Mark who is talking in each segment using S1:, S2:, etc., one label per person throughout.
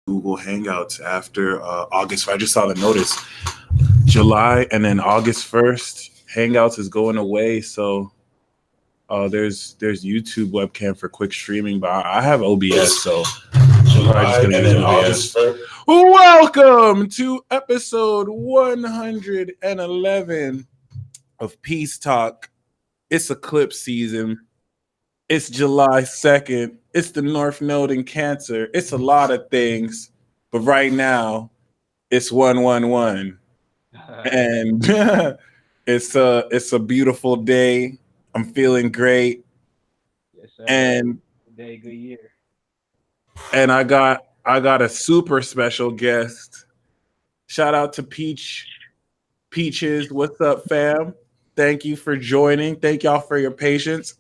S1: Google Hangouts after August. I just saw the notice. July and then August 1st, Hangouts is going away. So there's YouTube webcam for quick streaming, but I have OBS, so I'm probably just
S2: July
S1: gonna
S2: and
S1: use
S2: then
S1: OBS.
S2: August 1st.
S1: Welcome to episode 111 of Peace Talk. It's eclipse season. It's July 2nd. It's the North Node in Cancer. It's a lot of things, but right now it's 111, and it's a beautiful day. I'm feeling great,
S3: Yes, sir.
S1: and
S3: Good day, good year.
S1: I got a super special guest. Shout out to Peaches. What's up, fam? Thank you for joining. Thank y'all for your patience.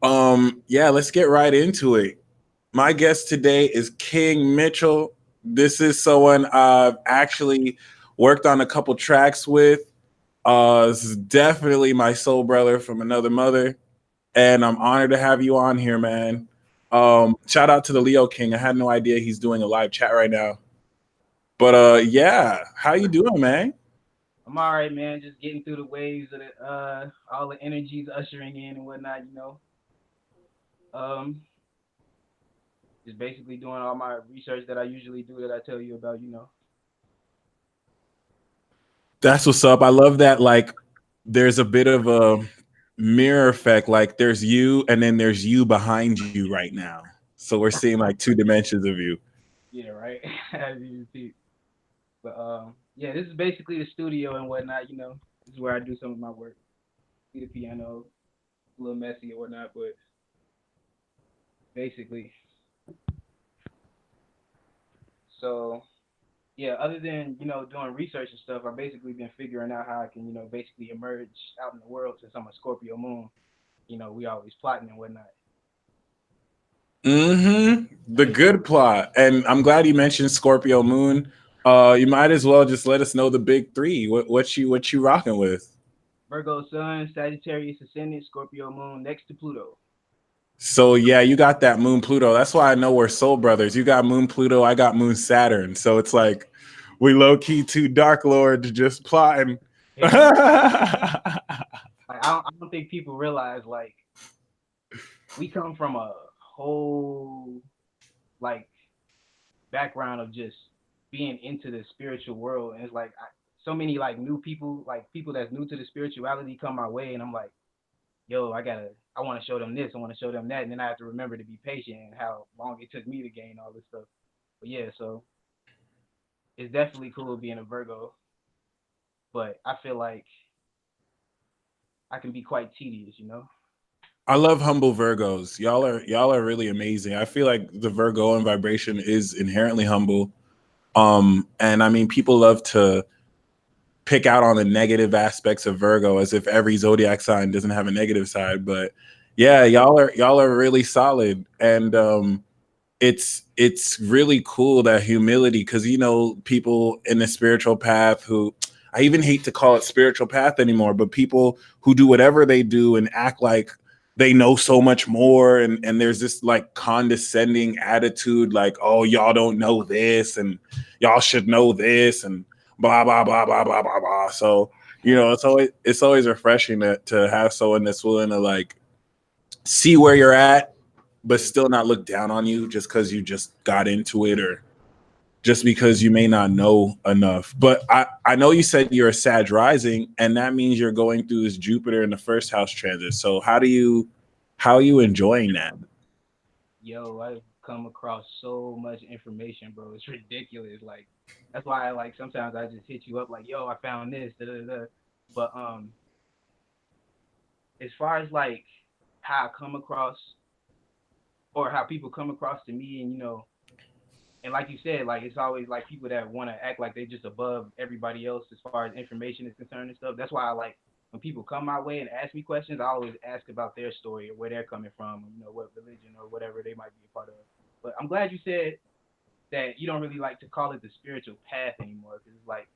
S1: Yeah, let's get right into it. My guest today is King Mitchell. This is someone I've actually worked on a couple tracks with. This is definitely my soul brother from another mother, and I'm honored to have you on here, man. Shout out to the Leo King. I had no idea he's doing a live chat right now. But yeah, how you doing, man?
S3: I'm all right, man. Just getting through the waves of all the energies ushering in and whatnot. Um, just basically doing all my research that I usually do that I tell you about.
S1: That's what's up. I love that. Like, there's a bit of a mirror effect. Like, there's you, and then there's you behind you right now. So we're seeing like two dimensions of you.
S3: Yeah, right. As you see. But yeah, this is basically the studio and whatnot. This is where I do some of my work. See the piano, a little messy or whatnot, but basically. So yeah, other than doing research and stuff, I've basically been figuring out how I can basically emerge out in the world since I'm a Scorpio moon. We always plotting and whatnot.
S1: The good plot. And I'm glad you mentioned Scorpio Moon. You might as well just let us know the big three. What you rocking with?
S3: Virgo Sun, Sagittarius Ascendant, Scorpio Moon next to Pluto.
S1: So yeah, you got that Moon Pluto. That's why I know we're soul brothers. You got Moon Pluto, I got Moon Saturn. So it's like we low key two Dark Lords just plotting.
S3: Yeah, like I don't think people realize like we come from a whole like background of just being into the spiritual world, and it's like so many like new people, like people that's new to the spirituality, come my way, and I'm like, yo, I want to show them this, I want to show them that, and then I have to remember to be patient and how long it took me to gain all this stuff. But yeah, so it's definitely cool being a Virgo, but I feel like I can be quite tedious.
S1: I love humble Virgos. Y'all are really amazing. I feel like the Virgoan vibration is inherently humble. And I mean people love to pick out on the negative aspects of Virgo as if every zodiac sign doesn't have a negative side. But yeah, y'all are really solid. And it's really cool that humility, because people in the spiritual path who, I even hate to call it spiritual path anymore, but people who do whatever they do and act like they know so much more, and there's this like condescending attitude like, oh, y'all don't know this and y'all should know this and blah blah blah blah blah blah blah. So it's always refreshing to have someone that's willing to like see where you're at, but still not look down on you just because you just got into it, or just because you may not know enough. But I know you said you're a Sag rising, and that means you're going through this Jupiter in the first house transit. So how are you enjoying that?
S3: Yo, I've come across so much information, bro. It's ridiculous. Like that's why I like sometimes I just hit you up like, yo, I found this, da da da. But as far as like how I come across or how people come across to me, and like you said, like it's always like people that want to act like they're just above everybody else as far as information is concerned and stuff. That's why I like when people come my way and ask me questions, I always ask about their story or where they're coming from, what religion or whatever they might be a part of. But I'm glad you said that you don't really like to call it the spiritual path anymore, because it's like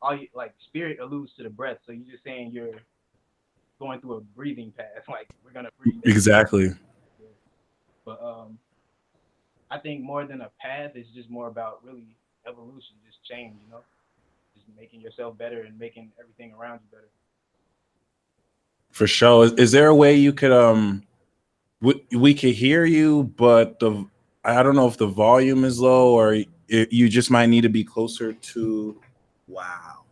S3: all you like spirit alludes to the breath, so you're just saying you're going through a breathing path, like we're gonna breathe.
S1: Exactly.
S3: Yeah. But I think more than a path, it's just more about really evolution, just change, just making yourself better and making everything around you better.
S1: For sure. Is there a way you could we could hear you, but the I don't know if the volume is low or you just might need to be closer to. Wow.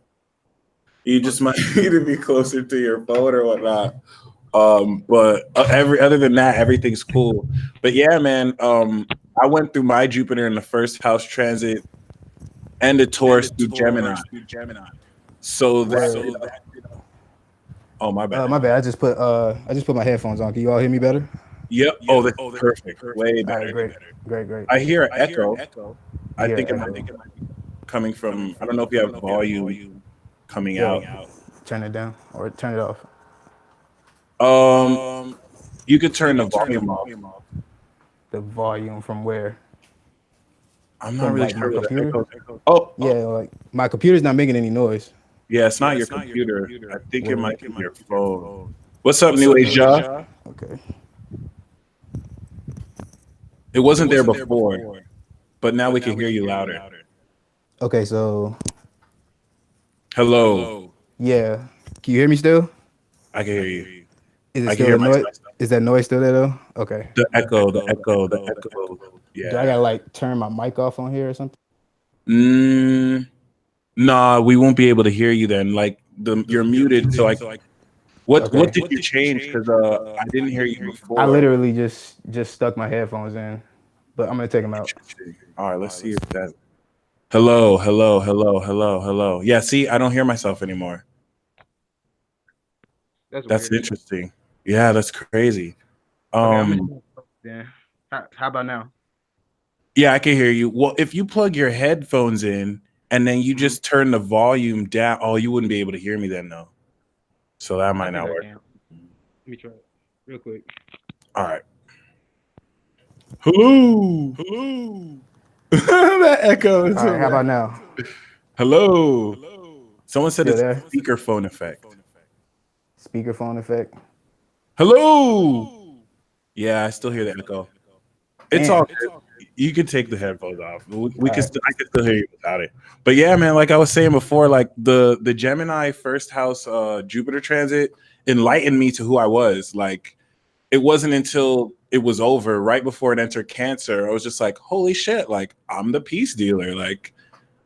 S1: You just might need to be closer to your phone or whatnot. But every other than that, everything's cool. But yeah, man. I went through my Jupiter in the first house transit and the Taurus through Gemini. So that
S2: Word.
S1: oh my bad.
S2: My bad. I just put my headphones on. Can you all hear me better?
S1: Yep. Oh, that's perfect. Way
S2: All right,
S1: better.
S2: great, great, great.
S1: I hear an echo. I
S2: You hear
S1: think it
S2: an
S1: might
S2: echo?
S1: be coming from. I don't know if you have volume coming
S2: Yo,
S1: out.
S2: turn it down or turn it off.
S1: Um, you could turn the volume off.
S2: The volume from where?
S1: I'm not
S2: From
S1: really
S2: like my
S1: sure where the
S2: computer?
S1: echo. Oh,
S2: Yeah, like my computer's not making any noise.
S1: yeah, it's not your computer. I think it
S2: Word.
S1: might be your phone. What's up, New Age Ja?
S2: Okay.
S1: It wasn't there before, but now we can hear you louder.
S2: Okay, so
S1: Hello,
S2: yeah, can you hear me still?
S1: I can hear you.
S2: Is it
S1: I can
S2: still
S1: hear
S2: the noise?
S1: myself.
S2: Is that noise still there though? Okay.
S1: The echo, the echo, the echo.
S2: Do I
S1: Yeah.
S2: gotta like turn my mic off on here or something?
S1: Mm, nah, we won't be able to hear you then. Like you're muted. So I, what
S2: Okay.
S1: did you change? Because I didn't hear you
S2: I
S1: before.
S2: literally just stuck my headphones in, but I'm gonna take them out.
S1: Interesting. All right, let's see if that. Hello, hello, hello, hello, hello. Yeah, see, I don't hear myself anymore.
S3: That's
S1: That's
S3: weird.
S1: interesting. Yeah, that's crazy.
S3: Okay, I'm
S1: Um,
S3: gonna then. How about now?
S1: yeah, I can hear you. Well, if you plug your headphones in and then you
S3: Hmm.
S1: just turn the volume down, oh, you wouldn't be able to hear me then, though. So that
S3: I
S1: might
S3: think
S1: not
S3: I
S1: work.
S3: can. Let me try it real quick.
S1: All right. Hello. That echo is
S2: All right, how
S1: hilarious.
S2: about now?
S1: Hello. Someone said
S2: Still
S1: it's
S2: there?
S1: a speakerphone effect.
S2: Speakerphone effect.
S1: Hello. Yeah, I still hear the echo. It's all
S2: Damn.
S1: good. You can take the headphones off. We
S2: All
S1: can
S2: right.
S1: still, I can still hear you without it. But yeah, man, like I was saying before, like the Gemini first house Jupiter transit enlightened me to who I was. Like it wasn't until it was over, right before it entered Cancer, I was just like, holy shit, like I'm the peace dealer. Like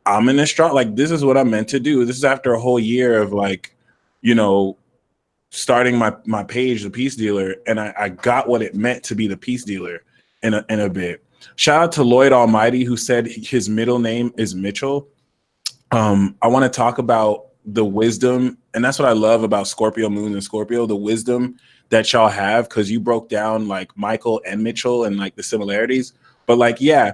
S1: I'm an astrologer. Like this is what I'm meant to do. This is after a whole year of like, you know, starting my page, the peace dealer, and I got what it meant to be the peace dealer in a bit. Shout out to Lloyd Almighty who said his middle name is Mitchell. I want to talk about the wisdom, and that's what I love about Scorpio moon and Scorpio, the wisdom that y'all have, because you broke down like Michael and Mitchell and like the similarities. But like, yeah,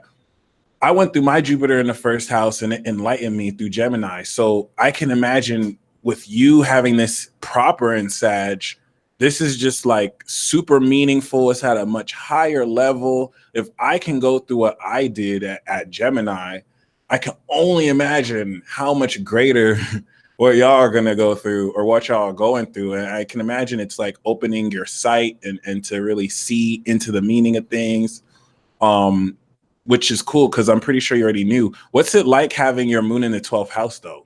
S1: I went through my Jupiter in the first house and it enlightened me through Gemini. So I can imagine with you having this proper in Sag, this is just like super meaningful. It's at a much higher level. If I can go through what I did at Gemini, I can only imagine how much greater what y'all are gonna go through or what y'all are going through. And I can imagine it's like opening your sight and to really see into the meaning of things. Um, which is cool because I'm pretty sure you already knew. What's it like having your moon in the 12th house though?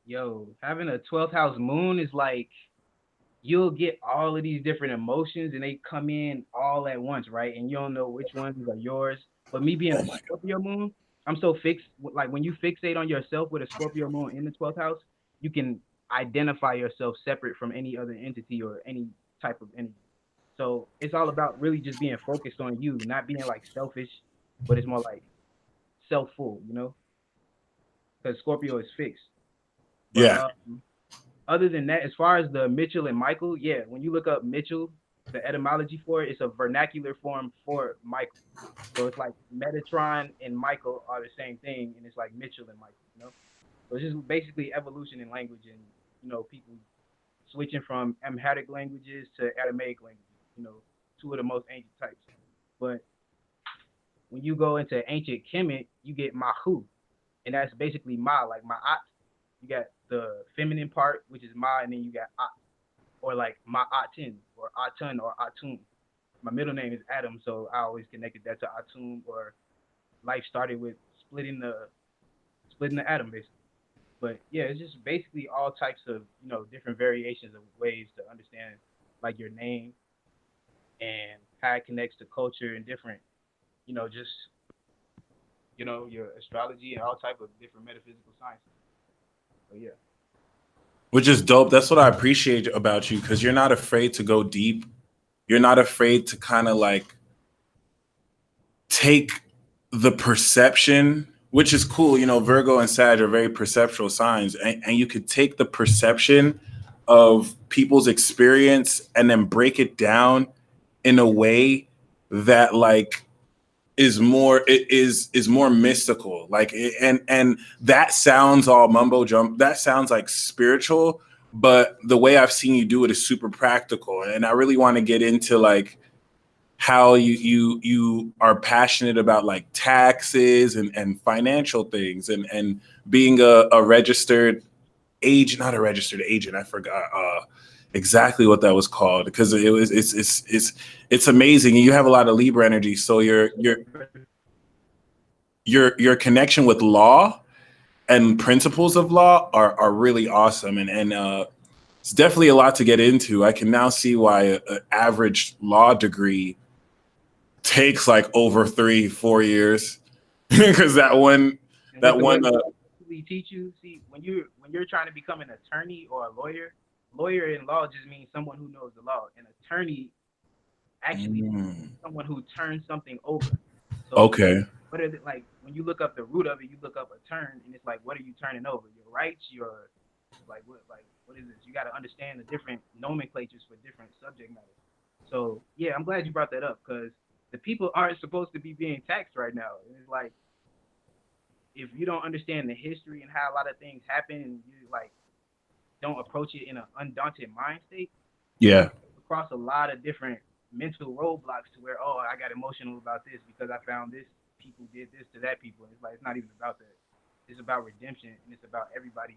S3: Yo, having a 12th house moon is like you'll get all of these different emotions and they come in all at once, right? And you don't know which ones are yours. But me being
S1: Oh
S3: a
S1: my god.
S3: Scorpio moon, I'm so fixed. Like when you fixate on yourself with a Scorpio moon in the 12th house, you can identify yourself separate from any other entity or any type of energy. So it's all about really just being focused on you, not being like selfish, but it's more like self-full, because Scorpio is fixed. But
S1: Yeah.
S3: other than that, as far as the Mitchell and Michael, yeah, when you look up Mitchell, the etymology for it, it's a vernacular form for Michael. So it's like Metatron and Michael are the same thing, and it's like Mitchell and Michael. So it's just basically evolution in language and people switching from Amharic languages to Aramaic languages. Two of the most ancient types. But when you go into ancient Kemet, you get Mahu, and that's basically Ma, like Ma'at. You got the feminine part, which is Ma, and then you got At, or like Ma'atin, or Atun, or Atun. my middle name is Adam, so I always connected that to Atum, or life started with splitting the atom basically. But yeah, it's just basically all types of different variations of ways to understand like your name and how it connects to culture and different just your astrology and all type of different metaphysical sciences. So yeah.
S1: Which is dope. That's what I appreciate about you, because you're not afraid to go deep. You're not afraid to kind of like take the perception, which is cool. Virgo and Sag are very perceptual signs, and you could take the perception of people's experience and then break it down in a way that like is more mystical, like, and that sounds all mumbo jump, that sounds like spiritual, but the way I've seen you do it is super practical. And I really want to get into like how you are passionate about like taxes and financial things, and being a registered agent, not a registered agent. I forgot exactly what that was called, because it's amazing. And you have a lot of Libra energy, so your connection with law and principles of law are really awesome, and it's definitely a lot to get into. I can now see why an average law degree takes like over 3-4 years because that one
S3: teach you. See, when you're trying to become an attorney or a lawyer in law just means someone who knows the law. An attorney actually someone who turns something over. So
S1: okay.
S3: what is it like when you look up the root of it? You look up a turn, and it's like, what are you turning over? Your rights, your what is this? You got to understand the different nomenclatures for different subject matter. So yeah, I'm glad you brought that up, because the people aren't supposed to be being taxed right now. And it's like, if you don't understand the history and how a lot of things happen, and you like don't approach it in an undaunted mind state,
S1: Yeah.
S3: across a lot of different mental roadblocks to where, oh, I got emotional about this because I found this people did this to that people. And it's like, it's not even about that. It's about redemption, and it's about everybody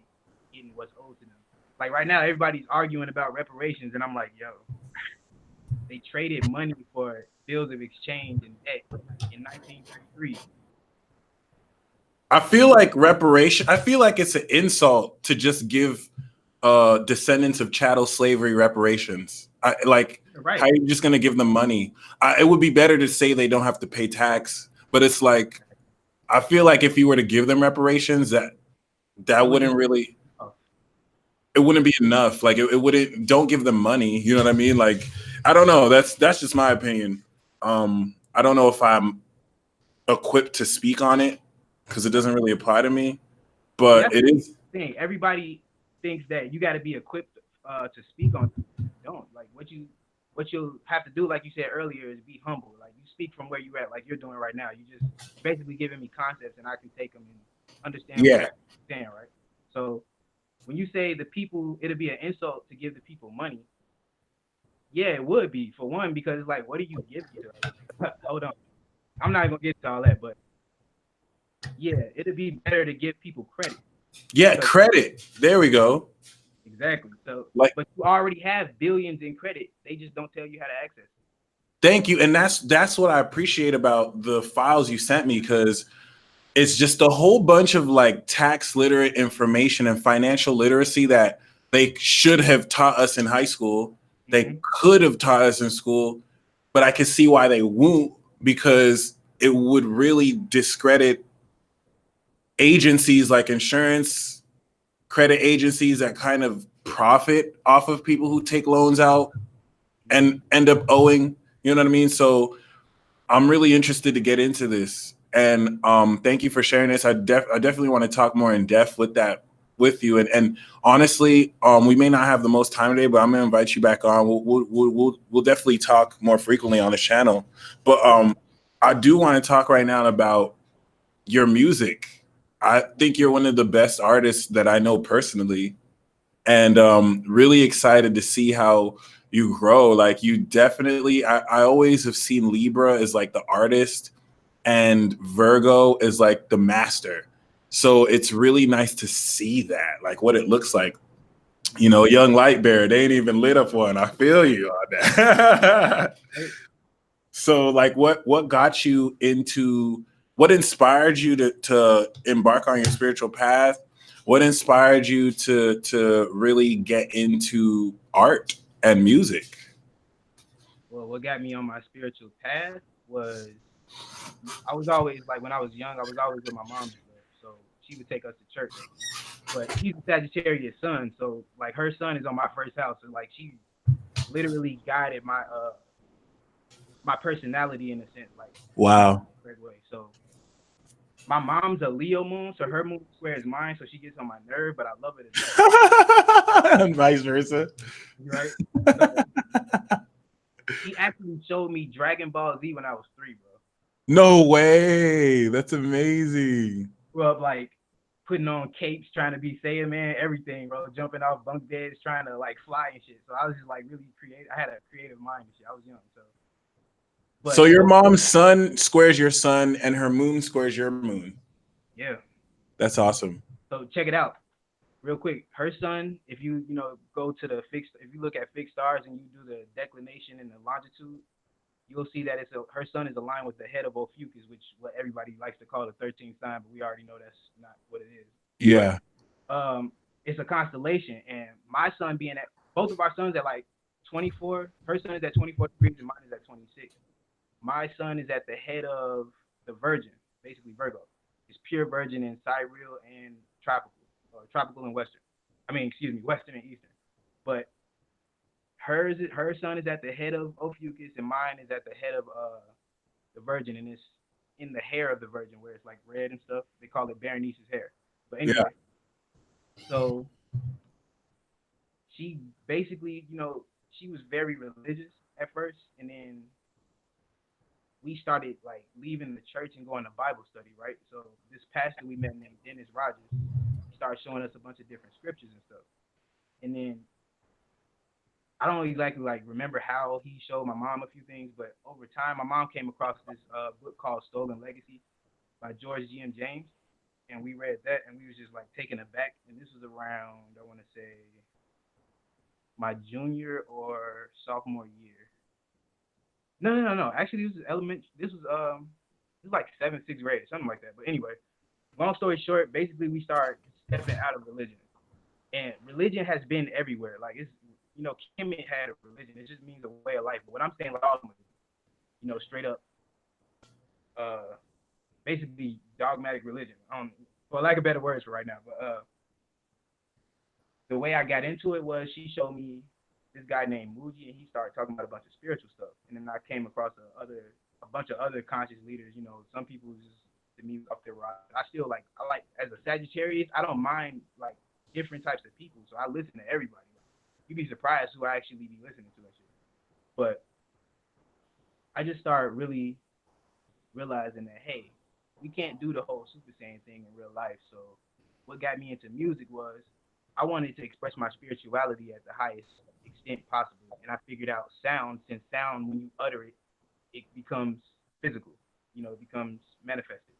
S3: getting what's owed to them. Like right now, everybody's arguing about reparations, and I'm like, yo, they traded money for bills of exchange and debt in 1933.
S1: I feel like it's an insult to just give descendants of chattel slavery reparations.
S3: Right.
S1: How are you just going to give them money? It would be better to say they don't have to pay tax, but it's like, I feel like if you were to give them reparations, that wouldn't really, it wouldn't be enough. Like it wouldn't, don't give them money. You know what I mean? Like, I don't know. That's just my opinion. I don't know if I'm equipped to speak on it because it doesn't really apply to me, but it is.
S3: Thing. Everybody thinks that you got to be equipped to speak on. Don't. Like what you'll have to do, like you said earlier, is be humble. Like you speak from where you're at, like you're doing right now. You just basically giving me concepts, and I can take them and understand what you're saying, right? So when you say the people, it'll be an insult to give the people money. Yeah, it would be, for one, because it's like, what do you give to them? Hold on, I'm not gonna get to all that, but yeah, it'd be better to give people credit.
S1: Yeah, credit. There we go.
S3: Exactly. So, but you already have billions in credit. They just don't tell you how to access it.
S1: Thank you, and that's what I appreciate about the files you sent me, because it's just a whole bunch of like tax literate information and financial literacy that they should have taught us in high school. They could have taught us in school, but I can see why they won't, because it would really discredit agencies like insurance, credit agencies that kind of profit off of people who take loans out and end up owing. You know what I mean? So I'm really interested to get into this. And thank you for sharing this. I definitely want to talk more in depth with you. And honestly, we may not have the most time today, but I'm gonna invite you back on. We'll definitely talk more frequently on the channel. But I do want to talk right now about your music. I think you're one of the best artists that I know personally, and really excited to see how you grow. Like you definitely, I always have seen Libra as like the artist and Virgo is like the master. So it's really nice to see that, like what it looks like. Young light bearer, they ain't even lit up one. I feel you on that. So like what got you into what inspired you to embark on your spiritual path? What inspired you to really get into art and music?
S3: Well, what got me on my spiritual path was I was always like when I was young, I was always with my mom and stuff. So she would take us to church. But she's a Sagittarius sun, so like her son is on my first house. So like she literally guided my personality in a sense, like in the
S1: Wow.
S3: correct way. So my mom's a Leo moon, so her moon square is mine, so she gets on my nerve, but I love it to death.
S1: And vice versa.
S3: Right? So he actually showed me Dragon Ball Z when I was 3, bro.
S1: No way. That's amazing.
S3: Grew up like putting on capes, trying to be Saiyan man, everything, bro. Jumping off bunk beds, trying to like fly and shit. So I was just like really creative. I had a creative mind and shit. I was young, so. But
S1: So your mom's sun squares your sun and her moon squares your moon.
S3: yeah.
S1: That's awesome.
S3: So check it out. Real quick, her sun, if you go to the fixed, if you look at fixed stars and you do the declination and the longitude, you'll see that her sun is aligned with the head of Ophiuchus, which what everybody likes to call the 13th sign, but we already know that's not what it is.
S1: Yeah.
S3: But, it's a constellation, and my sun being at both of our suns at like 24. Her sun is at 24 degrees, and mine is at 26. My sun is at the head of the Virgin, basically Virgo. It's pure Virgin in sidereal and tropical and western. Western and eastern. But her sun is at the head of Ophiuchus, and mine is at the head of the Virgin, and it's in the hair of the Virgin, where it's like red and stuff. They call it Berenice's hair. But anyway, so she basically, she was very religious at first, and then we started like leaving the church and going to Bible study, right? So this pastor we met named Dennis Rogers, he started showing us a bunch of different scriptures and stuff. And then I don't exactly like remember how he showed my mom a few things, but over time my mom came across this book called Stolen Legacy by George G.M. James, and we read that and we was just like taken aback. And this was around, I want to say, my junior or sophomore year. No. Actually, this was elementary. This was like 7th, 6th grade, something like that. But anyway, long story short, basically we start stepping out of religion, and religion has been everywhere. Like it's Kim had a religion. It just means a way of life. But what I'm saying, like, straight up, basically dogmatic religion. For lack of better words for right now, but the way I got into it was she showed me this guy named Muji, and he started talking about a bunch of spiritual stuff. And then I came across a bunch of other conscious leaders. Some people just to me up there. I like as a Sagittarius, I don't mind like different types of people, so I listen to everybody. You'd be surprised who I actually be listening to and shit. But I just started really realizing that hey, we can't do the whole Super Saiyan thing in real life. So what got me into music was I wanted to express my spirituality at the highest extent possible. And I figured out sound, since sound, when you utter it, it becomes physical, it becomes manifested.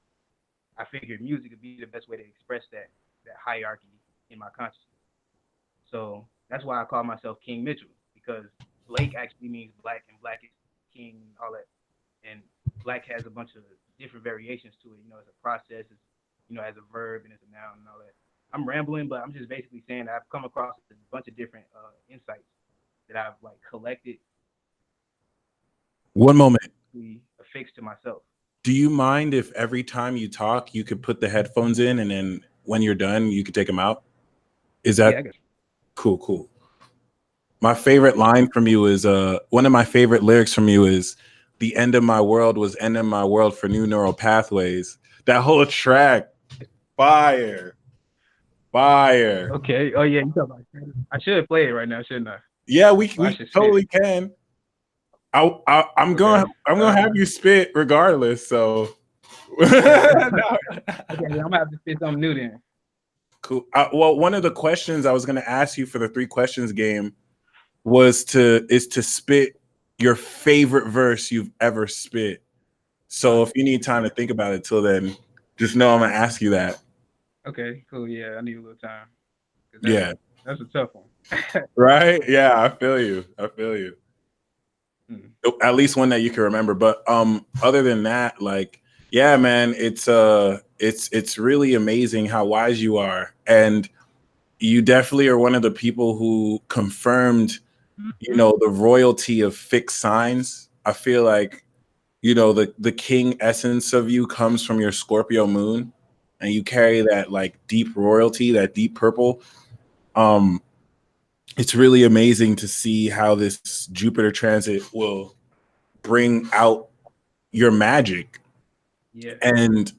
S3: I figured music would be the best way to express that hierarchy in my consciousness. So that's why I call myself King Mitchell, because Blake actually means black, and black is king and all that. And black has a bunch of different variations to it, as a process, as a verb, and as a noun and all that. I'm rambling, but I'm just basically saying that I've come across a bunch of different insights that I've like collected.
S1: One moment.
S3: Affixed to myself.
S1: Do you mind if every time you talk, you could put the headphones in, and then when you're done, you could take them out? Is that cool? My favorite line from you is one of my favorite lyrics from you is "The end of my world was ending my world for new neural pathways." That whole track, fire.
S3: Okay. Oh yeah, you talking about? I should play it right now, shouldn't I?
S1: Yeah, we totally can. I'm gonna have you spit regardless. So
S3: okay, I'm gonna have to spit something new then.
S1: Cool. Well, one of the questions I was gonna ask you for the 3 questions game is to spit your favorite verse you've ever spit. So if you need time to think about it till then, just know I'm gonna ask you that.
S3: Okay, cool. Yeah, I need a little time.
S1: Yeah,
S3: that's a tough one.
S1: Right? Yeah, I feel you. At least one that you can remember. But other than that, like, yeah, man, it's really amazing how wise you are. And you definitely are one of the people who confirmed, you know, the royalty of fixed signs. I feel like, you know, the king essence of you comes from your Scorpio moon, and you carry that like deep royalty, that deep purple. Um, it's really amazing to see how this Jupiter transit will bring out your magic.
S3: Yeah.
S1: And,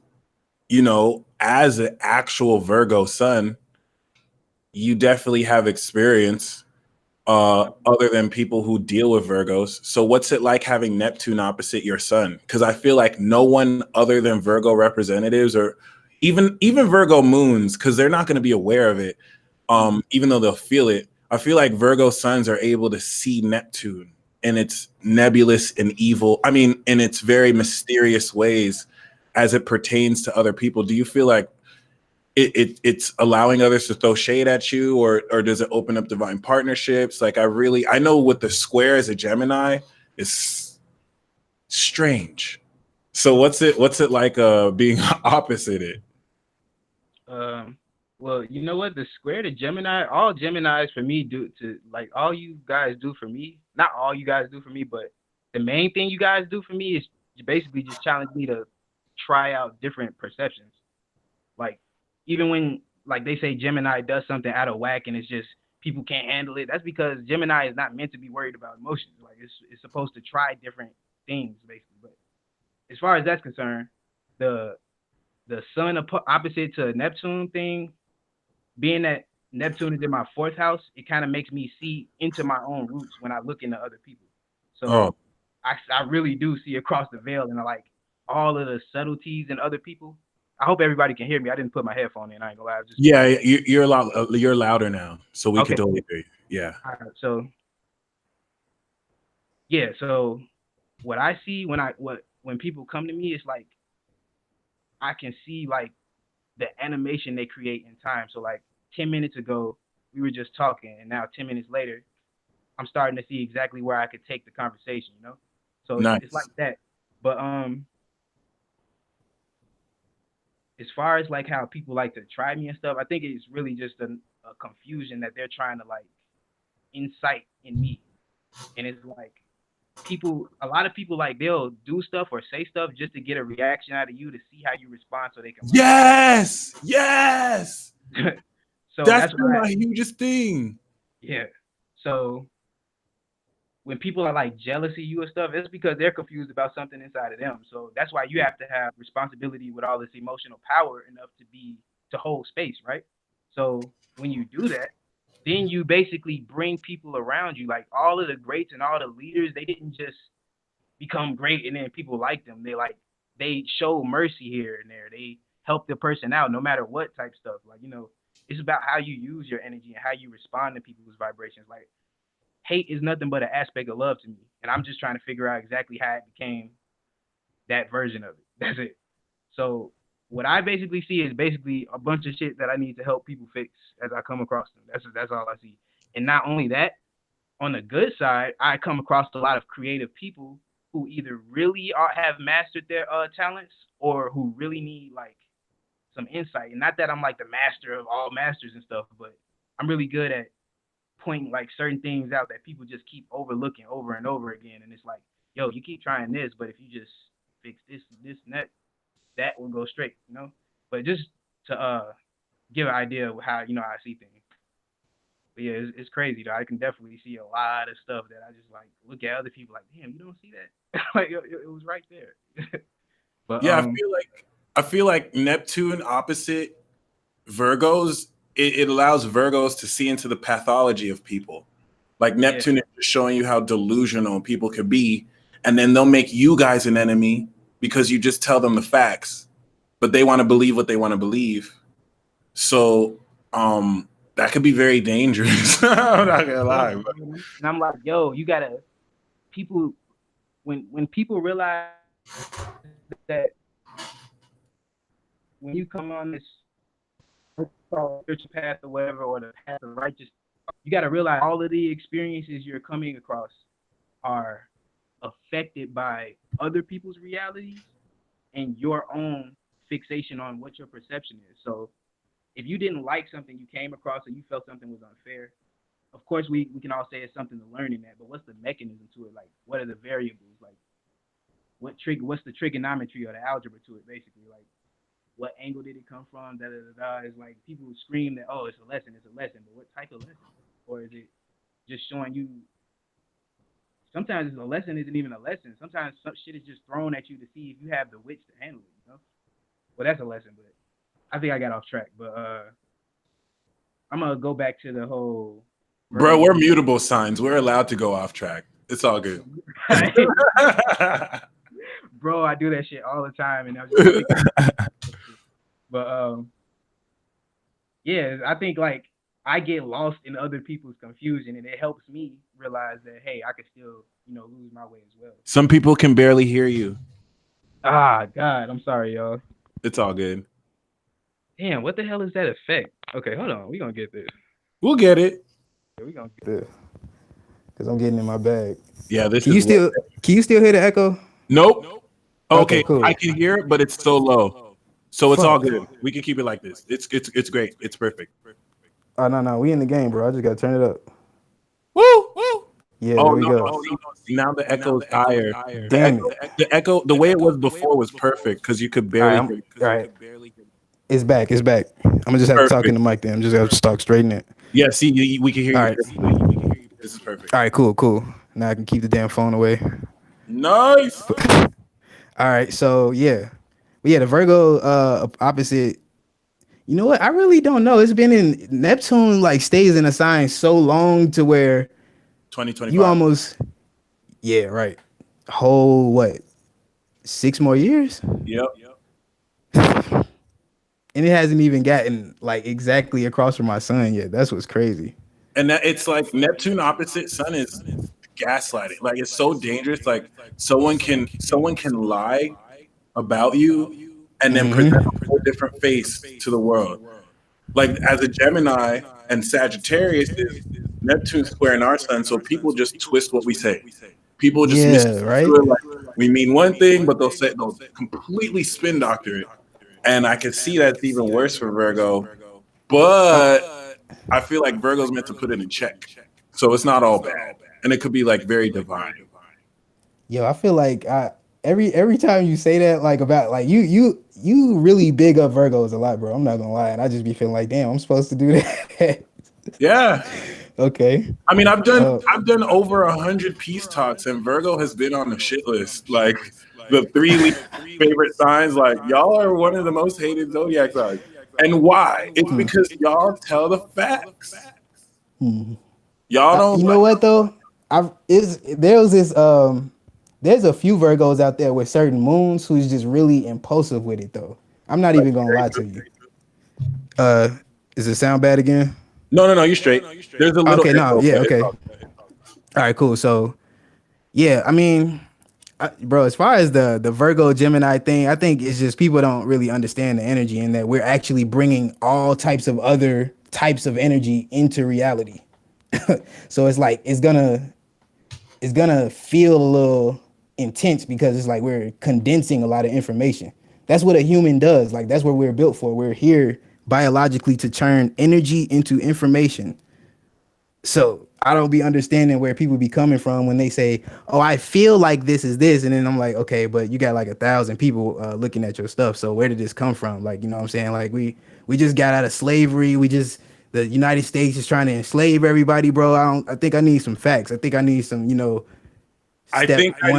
S1: you know, as an actual Virgo sun, you definitely have experience other than people who deal with Virgos. So what's it like having Neptune opposite your sun? Because I feel like no one other than Virgo representatives, or even Virgo moons, because they're not going to be aware of it, even though they'll feel it. I feel like Virgo suns are able to see Neptune in its nebulous and evil, I mean, in its very mysterious ways as it pertains to other people. Do you feel like it's allowing others to throw shade at you, or does it open up divine partnerships? Like, I know with the square as a Gemini is strange. So what's it like being opposite it?
S3: Well, you know what? The square to Gemini, all Geminis for me do to like all you guys do for me. Not all you guys do for me, but the main thing you guys do for me is basically just challenge me to try out different perceptions. Like even when like they say Gemini does something out of whack and it's just people can't handle it. That's because Gemini is not meant to be worried about emotions. Like it's supposed to try different things basically. But as far as that's concerned, the sun opposite to Neptune thing, being that Neptune is in my fourth house, it kind of makes me see into my own roots when I look into other people.
S1: Oh,
S3: So I really do see across the veil and I like all of the subtleties in other people. I hope everybody can hear me. I didn't put my headphone in. I ain't gonna lie.
S1: yeah, you're louder now, so we could
S3: Okay.
S1: totally hear you. Yeah.
S3: All right. So yeah. So what I see when people come to me, it's like I can see like the animation they create in time. So like 10 minutes ago, we were just talking, and now 10 minutes later, I'm starting to see exactly where I could take the conversation, you know? So it's like
S1: Nice.
S3: that. But as far as like how people like to try me and stuff, I think it's really just a confusion that they're trying to like incite in me. And it's like a lot of people like they'll do stuff or say stuff just to get a reaction out of you to see how you respond so they can learn
S1: Yes, yes.
S3: from it. So
S1: That's
S3: that's
S1: been
S3: why,
S1: my hugest thing.
S3: yeah. So when people are like jealous of you and stuff, it's because they're confused about something inside of them. So that's why you have to have responsibility with all this emotional power enough to hold space, right? So when you do that, then you basically bring people around you. Like all of the greats and all the leaders, they didn't just become great and then people like them. They show mercy here and there. They help the person out no matter what type stuff. Like, it's about how you use your energy and how you respond to people's vibrations. Like hate is nothing but an aspect of love to me. And I'm just trying to figure out exactly how it became that version of it. That's it. So what I basically see is basically a bunch of shit that I need to help people fix as I come across them. That's all I see. And not only that, on the good side, I come across a lot of creative people who either really have mastered their talents or who really need like some insight. And not that I'm like the master of all masters and stuff, but I'm really good at pointing like certain things out that people just keep overlooking over and over again. And it's like, yo, you keep trying this, but if you just fix this, and that will go straight. But just to give an idea of how I see things. But yeah, it's crazy though. I can definitely see a lot of stuff that I just like look at other people like, damn, you don't see that? Like it was right there. But
S1: Yeah, I feel like Neptune opposite Virgos, it allows Virgos to see into the pathology of people. Like
S3: yeah,
S1: Neptune is just showing you how delusional people could be, and then they'll make you guys an enemy because you just tell them the facts, but they want to believe what they want to believe. So that could be very dangerous. I'm not gonna
S3: yeah.
S1: lie. But
S3: And I'm like, yo, you gotta people when people realize that when you come on this spiritual path or whatever, or the path of righteousness, you got to realize all of the experiences you're coming across are affected by other people's realities and your own fixation on what your perception is. So if you didn't like something you came across or you felt something was unfair, of course we can all say it's something to learn in that, but what's the mechanism to it? Like what are the variables? Like what's the trigonometry or the algebra to it basically? Like what angle did it come from? Da da da da. It's like people scream that, oh, it's a lesson, but what type of lesson? Or is it just showing you? Sometimes a lesson isn't even a lesson. Sometimes some shit is just thrown at you to see if you have the wits to handle it. You know? Well, that's a lesson, but I think I got off track. But I'm gonna go back to the whole.
S1: Bro, we're mutable signs. We're allowed to go off track. It's all good.
S3: Bro, I do that shit all the time, and I was just but yeah, I think like I get lost in other people's confusion, and it helps me realize that hey, I could still lose my way as well.
S1: Some people can barely hear you.
S3: Ah, God, I'm sorry, y'all.
S1: It's all good.
S3: Damn, what the hell is that effect? Okay, hold on, we gonna get this.
S1: We'll get it.
S3: Yeah, we gonna get
S2: this because I'm getting in my bag.
S1: Yeah, this
S2: can you still hear the echo?
S1: Nope. Okay,
S2: cool.
S1: I can hear it, but it's so low. So it's all good. We can keep it like this. It's great. It's perfect.
S2: Oh no, we in the game, bro. I just gotta turn it up.
S1: Woo!
S2: Yeah, there we go.
S1: Now the echo's higher.
S2: Damn it.
S1: The echo, the way it was before was perfect because you could barely.
S2: All right. It's back. I'm gonna just have to talk in the mic then. I'm just gonna talk straight in it.
S1: Yeah, see, we can hear you.
S2: All right.
S1: This is perfect.
S2: All right, cool. Now I can keep the damn phone away.
S1: Nice.
S2: All right, so yeah, the Virgo opposite. You know what? I really don't know. It's been in Neptune, like stays in a sign so long to where
S1: 2025.
S2: You almost, yeah, right. Whole what? 6 more years?
S1: Yep.
S2: And it hasn't even gotten like exactly across from my sun yet. That's what's crazy.
S1: And that it's like Neptune opposite Sun is gaslighting. Like it's so dangerous. Like someone can lie about you and then present a whole different face to the world. Like as a Gemini and Sagittarius is Neptune squaring our Sun, so people just twist what we say. People just
S2: right.
S1: Like we mean one thing, but they'll completely spin doctor it. And I can see that's even worse for Virgo. But I feel like Virgo's meant to put it in check. So it's not all bad. And it could be like very divine.
S2: Yo, I feel like every time you say that, like about like you really big up Virgos a lot, bro. I'm not gonna lie. And I just be feeling like, damn, I'm supposed to do that.
S1: Yeah.
S2: Okay.
S1: I mean, I've done over 100 peace talks, and Virgo has been on the shit list. Like the 3 favorite signs, like y'all are one of the most hated zodiac signs. And why? It's because y'all tell the facts. Y'all don't.
S2: You know what though? There's a few Virgos out there with certain moons who's just really impulsive with it though. I'm not even gonna lie to you. Is it sound bad again?
S1: No, you're straight. There's a little.
S2: Okay, no, yeah, okay. All right, cool. So, yeah, I mean, bro, as far as the Virgo Gemini thing, I think it's just people don't really understand the energy and that we're actually bringing all types of other types of energy into reality. So it's like it's gonna feel a little intense because it's like we're condensing a lot of information. That's what a human does. Like that's what we're built for. We're here biologically to turn energy into information. So I don't be understanding where people be coming from when they say, oh, I feel like this is this. And then I'm like, okay, but you got like 1,000 people looking at your stuff. So where did this come from? Like, you know what I'm saying? Like we just got out of slavery. The United States is trying to enslave everybody, bro. I think I need some facts. I think I need some,
S1: I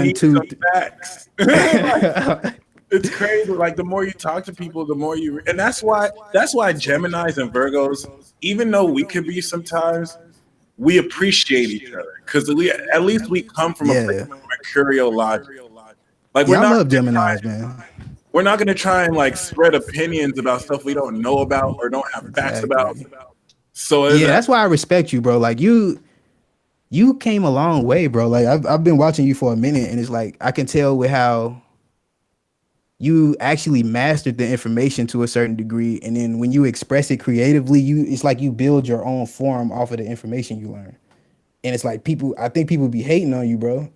S1: need some facts. It's crazy. Like the more you talk to people, the more you, and that's why Geminis and Virgos, even though we could be sometimes, we appreciate each other because at least we come from a place of mercurial logic. Like
S2: I love Geminis, man.
S1: We're not gonna try and like spread opinions about stuff we don't know about or don't have facts about. So
S2: that's why I respect you, bro. Like you came a long way, bro. Like I've been watching you for a minute, and it's like I can tell with how you actually mastered the information to a certain degree, and then when you express it creatively, it's like you build your own form off of the information you learn. and it's like people. I think people be hating on you, bro.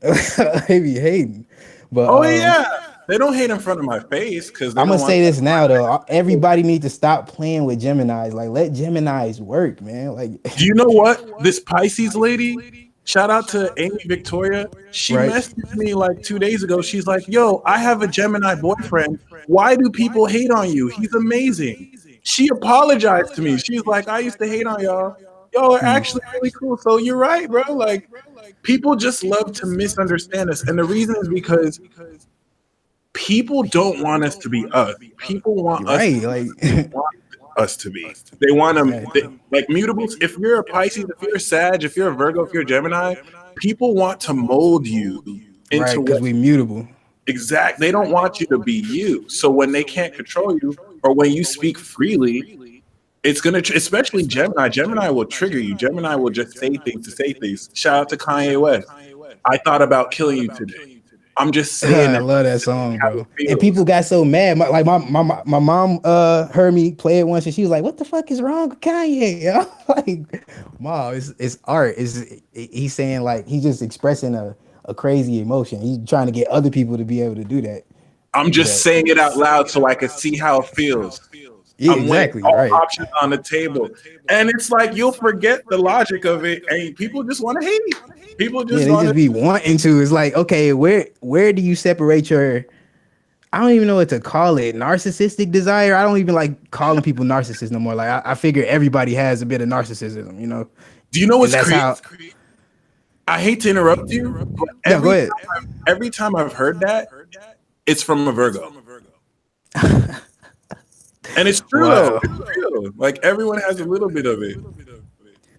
S2: They be hating, but
S1: Oh yeah, they don't hate in front of my face because they
S2: I'm
S1: don't
S2: gonna
S1: want
S2: say
S1: that.
S2: this now though. Everybody needs to stop playing with Geminis. Like, let Geminis work, man. Like,
S1: Do you know what? This Pisces lady, shout out to Amy Victoria. She
S2: right?
S1: messaged me like 2 days ago. She's like, yo, I have a Gemini boyfriend. Why do people hate on you? He's amazing. She apologized to me. She's like, I used to hate on y'all. Y'all are
S2: Mm.
S1: actually really cool. So you're right, bro. Like, people just love to misunderstand us. And the reason is because people don't want us to be us. People want
S2: You're
S1: us
S2: right. Like,
S1: want us to be. They want
S2: right,
S1: like mutables. If you're a Pisces, if you're a Sag, if you're a Virgo, if you're a Gemini, people want to mold you
S2: right,
S1: into
S2: because
S1: what
S2: we mutable.
S1: exact. They don't want you to be you. So when they can't control you, or when you speak freely, it's gonna, especially Gemini. Gemini will trigger you. Gemini will just say things to say things. Shout out to Kanye West. I thought about killing you today. I'm just saying
S2: I
S1: that
S2: love that song,
S1: how it
S2: bro. And
S1: feels.
S2: people got so mad. My mom heard me play it once, and she was like, "What the fuck is wrong with Kanye?" I'm like, "Mom, it's art. He's saying like he's just expressing a crazy emotion. He's trying to get other people to be able to do that."
S1: I'm just
S2: But
S1: saying it out loud so I can see how it feels.
S2: yeah,
S1: I'm weighing
S2: exactly,
S1: all
S2: right.
S1: options on the table. And it's like you'll forget the logic of it and people just want to hate. People
S2: Yeah,
S1: just
S2: they
S1: want to
S2: just be wanting to. It's like, okay, where do you separate your I don't even know what to call it. Narcissistic desire. I don't even like calling people narcissists no more. Like I figure everybody has a bit of narcissism, you know,
S1: Do you know
S2: and
S1: what's
S2: that's
S1: crazy?
S2: how.
S1: I hate to interrupt you, but
S2: No, go ahead.
S1: every time I've heard that, it's from a Virgo. And it's true though.
S2: Wow.
S1: It's real. Like everyone has a little bit of it.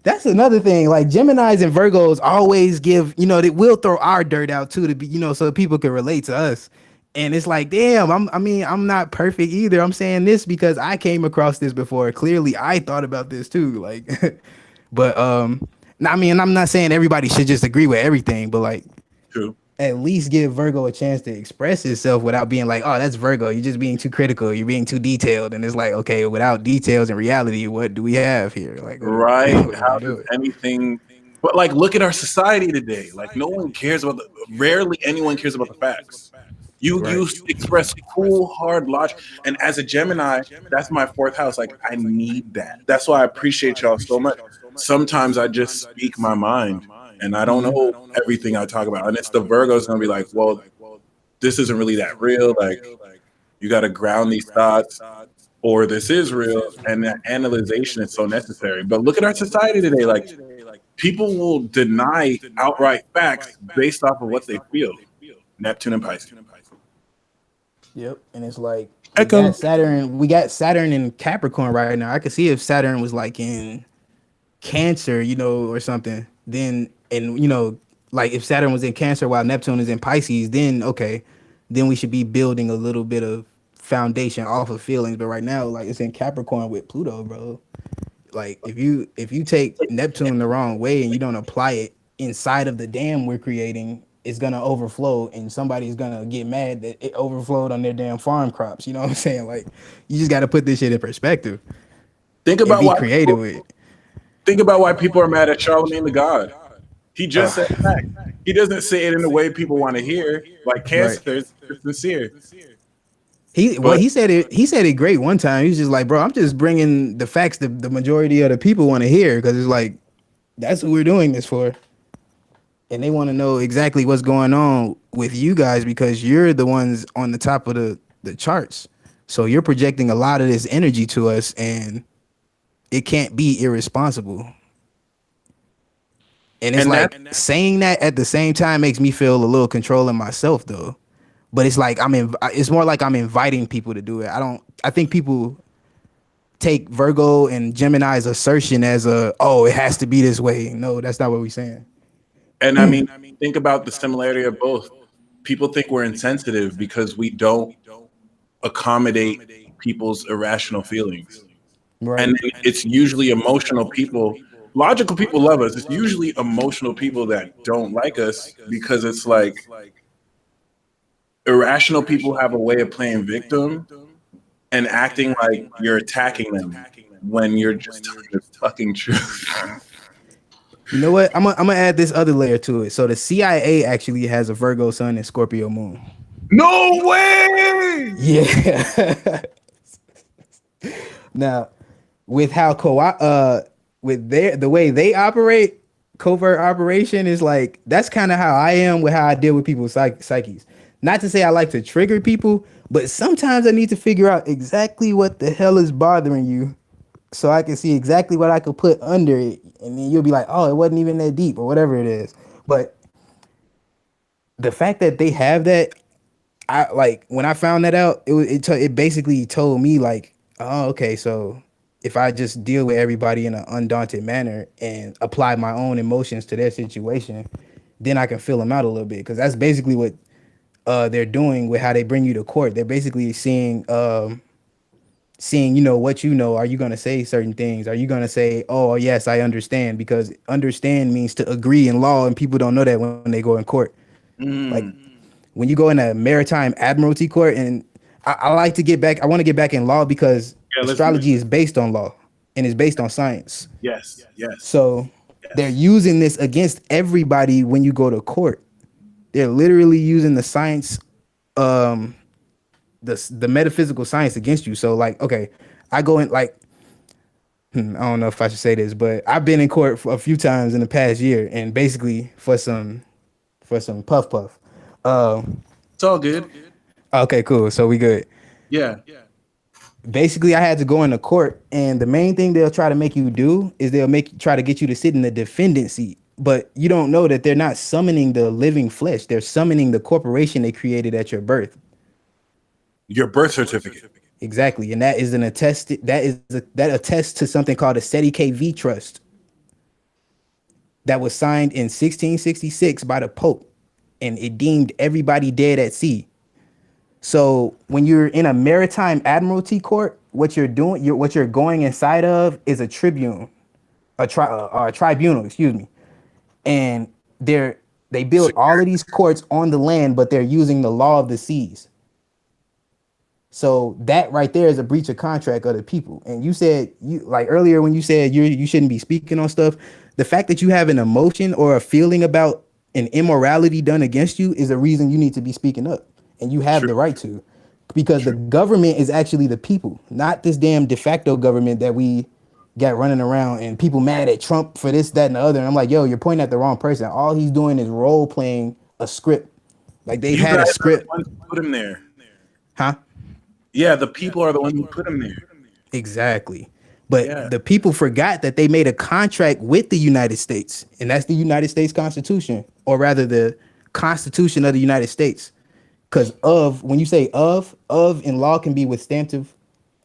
S2: That's another thing. Like Geminis and Virgos always give, they will throw our dirt out too to be, so people can relate to us. And it's like, damn, I'm not perfect either. I'm saying this because I came across this before. Clearly, I thought about this too. Like, but I mean, I'm not saying everybody should just agree with everything, but like,
S1: True.
S2: at least give Virgo a chance to express itself without being like, oh, that's Virgo. You're just being too critical. You're being too detailed. And it's like, okay, without details and reality, what do we have here? Like,
S1: Right?
S2: what are we
S1: How does
S2: doing?
S1: anything but like look at our society today. Like no one cares about rarely anyone cares about the facts. You
S2: Right.
S1: express cool, hard logic. And as a Gemini, that's my fourth house. Like I need that. That's why I appreciate y'all so much. Sometimes I just speak my mind and I don't
S2: Hmm.
S1: know everything I talk about. And it's the Virgo's gonna be like, well, this isn't really that real. Like you gotta ground these thoughts, or this is real, and that analyzation is so necessary. But look at our society today. Like people will deny outright facts based off of what they feel. Neptune and Pisces.
S2: Yep. And it's like
S1: Echo.
S2: We got Saturn in Capricorn right now. I could see if Saturn was like in Cancer, or something, then and like if Saturn was in Cancer while Neptune is in Pisces, then okay, then we should be building a little bit of foundation off of feelings. But right now, like it's in Capricorn with Pluto, bro. Like if you take Neptune the wrong way and you don't apply it inside of the dam we're creating, it's gonna overflow and somebody's gonna get mad that it overflowed on their damn farm crops. You know what I'm saying? Like you just gotta put this shit in perspective
S1: Think
S2: and
S1: about
S2: be
S1: why
S2: creative
S1: people
S2: with it.
S1: think about why people are mad at Charlemagne the God. He just said
S2: Uh,
S1: fact. He doesn't say it in the way people want to hear, like
S2: right.
S1: Cancer. It's sincere.
S2: Well,
S1: But
S2: he said it great one time. He was just like, bro, I'm just bringing the facts that the majority of the people want to hear because it's like that's what we're doing this for, and they want to know exactly what's going on with you guys because you're the ones on the top of the charts. So you're projecting a lot of this energy to us, and it can't be irresponsible. And it's
S1: and that
S2: like saying that at the same time makes me feel a little controlling myself though. But it's like it's more like I'm inviting people to do it. I think people take Virgo and Gemini's assertion as oh, it has to be this way. No, that's not what we're saying.
S1: and I mean think about the similarity of both. People think we're insensitive because we don't accommodate people's irrational feelings. And
S2: Right.
S1: it's usually emotional people. Logical people love us. It's usually emotional people that don't like us because it's like irrational people have a way of playing victim and acting like you're attacking them when you're just telling the fucking truth.
S2: You know what? I'm gonna add this other layer to it. So the CIA actually has a Virgo sun and Scorpio moon.
S1: No way.
S2: Yeah. Now, with how with the way they operate, covert operation is like that's kind of how I am with how I deal with people's psyches. Not to say I like to trigger people, but sometimes I need to figure out exactly what the hell is bothering you so I can see exactly what I could put under it. And then you'll be like, oh, it wasn't even that deep or whatever it is. But the fact that they have that, I like when I found that out, it basically told me like, oh, okay, so if I just deal with everybody in an undaunted manner and apply my own emotions to their situation, then I can fill them out a little bit. Because that's basically what they're doing with how they bring you to court. They're basically seeing, what you know. Are you going to say certain things? Are you going to say, oh, yes, I understand? Because understand means to agree in law, and people don't know that when they go in court. Like when you go in a maritime admiralty court, and I like to get back, I want to get back in law because astrology is based on law and is based on science.
S1: Yes.
S2: So they're using this against everybody when you go to court. They're literally using the science, the metaphysical science against you. So like, okay, I go in like, I don't know if I should say this, but I've been in court for a few times in the past year, and basically for some puff puff.
S1: It's all good.
S2: Okay, cool. So we good.
S1: Yeah.
S2: Basically, I had to go into court, and the main thing they'll try to make you do is try to get you to sit in the defendant seat. But you don't know that they're not summoning the living flesh; they're summoning the corporation they created at your birth.
S1: Your birth certificate.
S2: Exactly, and that is that attests to something called a SETI KV trust that was signed in 1666 by the Pope, and it deemed everybody dead at sea. So when you're in a maritime admiralty court, what you're doing, what you're going inside of is a tribunal, a tribunal, excuse me, and they build all of these courts on the land, but they're using the law of the seas. So that right there is a breach of contract of the people. And you said like earlier when you said you shouldn't be speaking on stuff, the fact that you have an emotion or a feeling about an immorality done against you is a reason you need to be speaking up. And you have the right to, because the government is actually the people, not this damn de facto government that we got running around and people mad at Trump for this, that, and the other. And I'm like, yo, you're pointing at the wrong person. All he's doing is role playing a script. Like they've had a script.
S1: Are the ones who put him there.
S2: Huh?
S1: Yeah, the people are the ones who put him there.
S2: Exactly. But the people forgot that they made a contract with the United States, and that's the United States Constitution, or rather the Constitution of the United States. Because when you say of in law can be substantive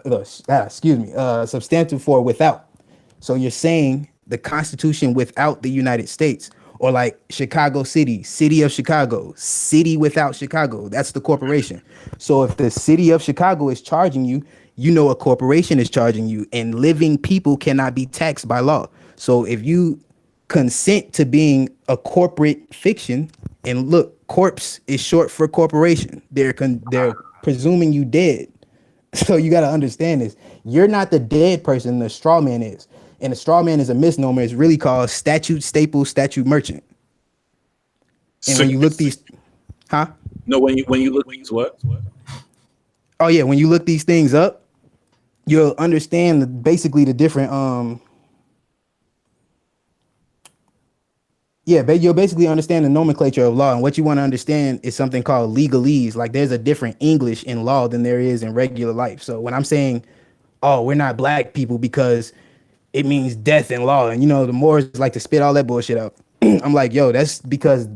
S2: for without. So you're saying the Constitution without the United States, or like Chicago City, City of Chicago, city without Chicago. That's the corporation. So if the City of Chicago is charging you, you know a corporation is charging you, and living people cannot be taxed by law. So if you consent to being a corporate fiction, and look, corpse is short for corporation. They're presuming you dead. So you got to understand this. You're not the dead person. The straw man is. And the straw man is a misnomer. It's really called statute staple, statute merchant. And when you look these, huh?
S1: No, when you look these what?
S2: Oh yeah, when you look these things up, you'll understand basically the different you'll basically understand the nomenclature of law. And what you want to understand is something called legalese. Like there's a different English in law than there is in regular life. So when I'm saying, oh, we're not black people because it means death in law, and the Moors like to spit all that bullshit out. I'm like, yo, that's because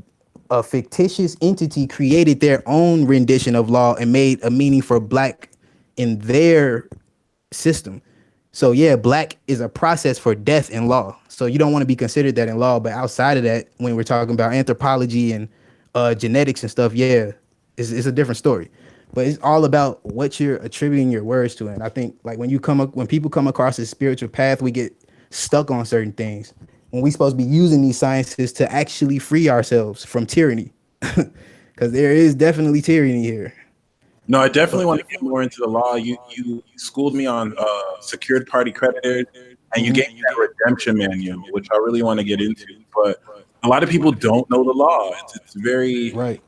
S2: a fictitious entity created their own rendition of law and made a meaning for black in their system. So yeah, black is a process for death in law. So you don't want to be considered that in law, but outside of that, when we're talking about anthropology and genetics and stuff, it's a different story. But it's all about what you're attributing your words to. And I think like when people come across a spiritual path, we get stuck on certain things when we're supposed to be using these sciences to actually free ourselves from tyranny. Because there is definitely tyranny here.
S1: No, I definitely want to get more into the law. You schooled me on secured party creditors. and you get that redemption manual, which I really want to get into. But a lot of people don't know the law.
S2: Right.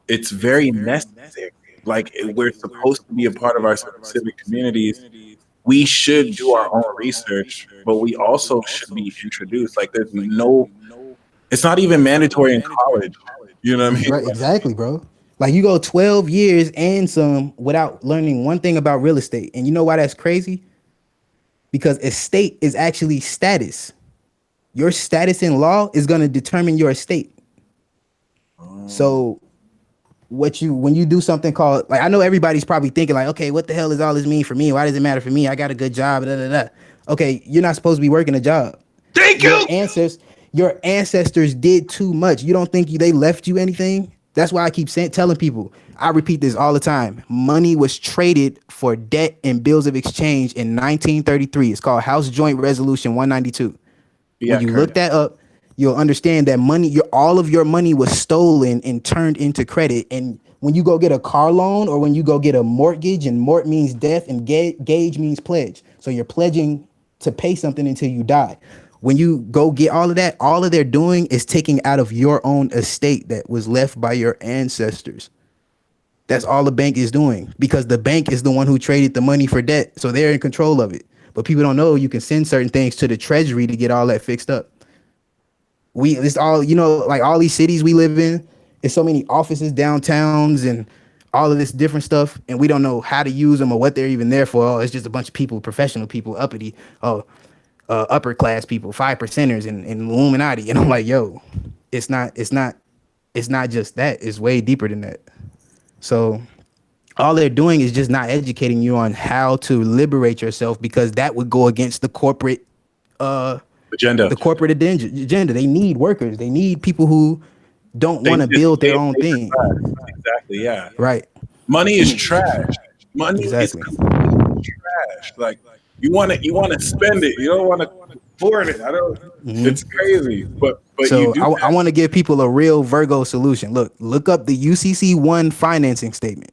S1: It's very necessary. Like we're supposed to be a part of our civic communities. We should do our own research, but we also should be introduced. Like there's no, it's not even mandatory in college. You know what I mean?
S2: Right, exactly, bro. Like you go 12 years and some without learning one thing about real estate. And you know why that's crazy? Because estate is actually status. Your status in law is going to determine your estate. So when you do something called, like, I know everybody's probably thinking like, okay, what the hell does all this mean for me? Why does it matter for me? I got a good job, da, da, da. Okay, you're not supposed to be working a job.
S1: Thank
S2: Your
S1: you.
S2: ancestors did too much. You don't think they left you anything? That's why I keep telling people, I repeat this all the time. Money was traded for debt and bills of exchange in 1933. It's called House Joint Resolution 192.
S1: Yeah,
S2: When you look that up, you'll understand that all of your money was stolen and turned into credit. And when you go get a car loan or when you go get a mortgage, and mort means death and gauge means pledge. So you're pledging to pay something until you die. When you go get all of that, all of they're doing is taking out of your own estate that was left by your ancestors. That's all the bank is doing, because the bank is the one who traded the money for debt. So they're in control of it. But people don't know you can send certain things to the treasury to get all that fixed up. It's all, like all these cities we live in, there's so many offices, downtowns, and all of this different stuff. And we don't know how to use them or what they're even there for. Oh, it's just a bunch of people, professional people, uppity. Oh, upper class people, 5%ers and Illuminati. And I'm like, yo, it's not just that. It's way deeper than that. So all they're doing is just not educating you on how to liberate yourself, because that would go against the corporate
S1: agenda.
S2: The corporate agenda. They need workers. They need people who don't want to build their own thing.
S1: Exactly. Yeah.
S2: Right.
S1: Money is trash. Money
S2: Exactly.
S1: is completely trash. Like you want to spend it. You don't want to afford it. I don't. It's crazy. But
S2: So
S1: you do.
S2: I want to give people a real Virgo solution. Look up the UCC1 financing statement.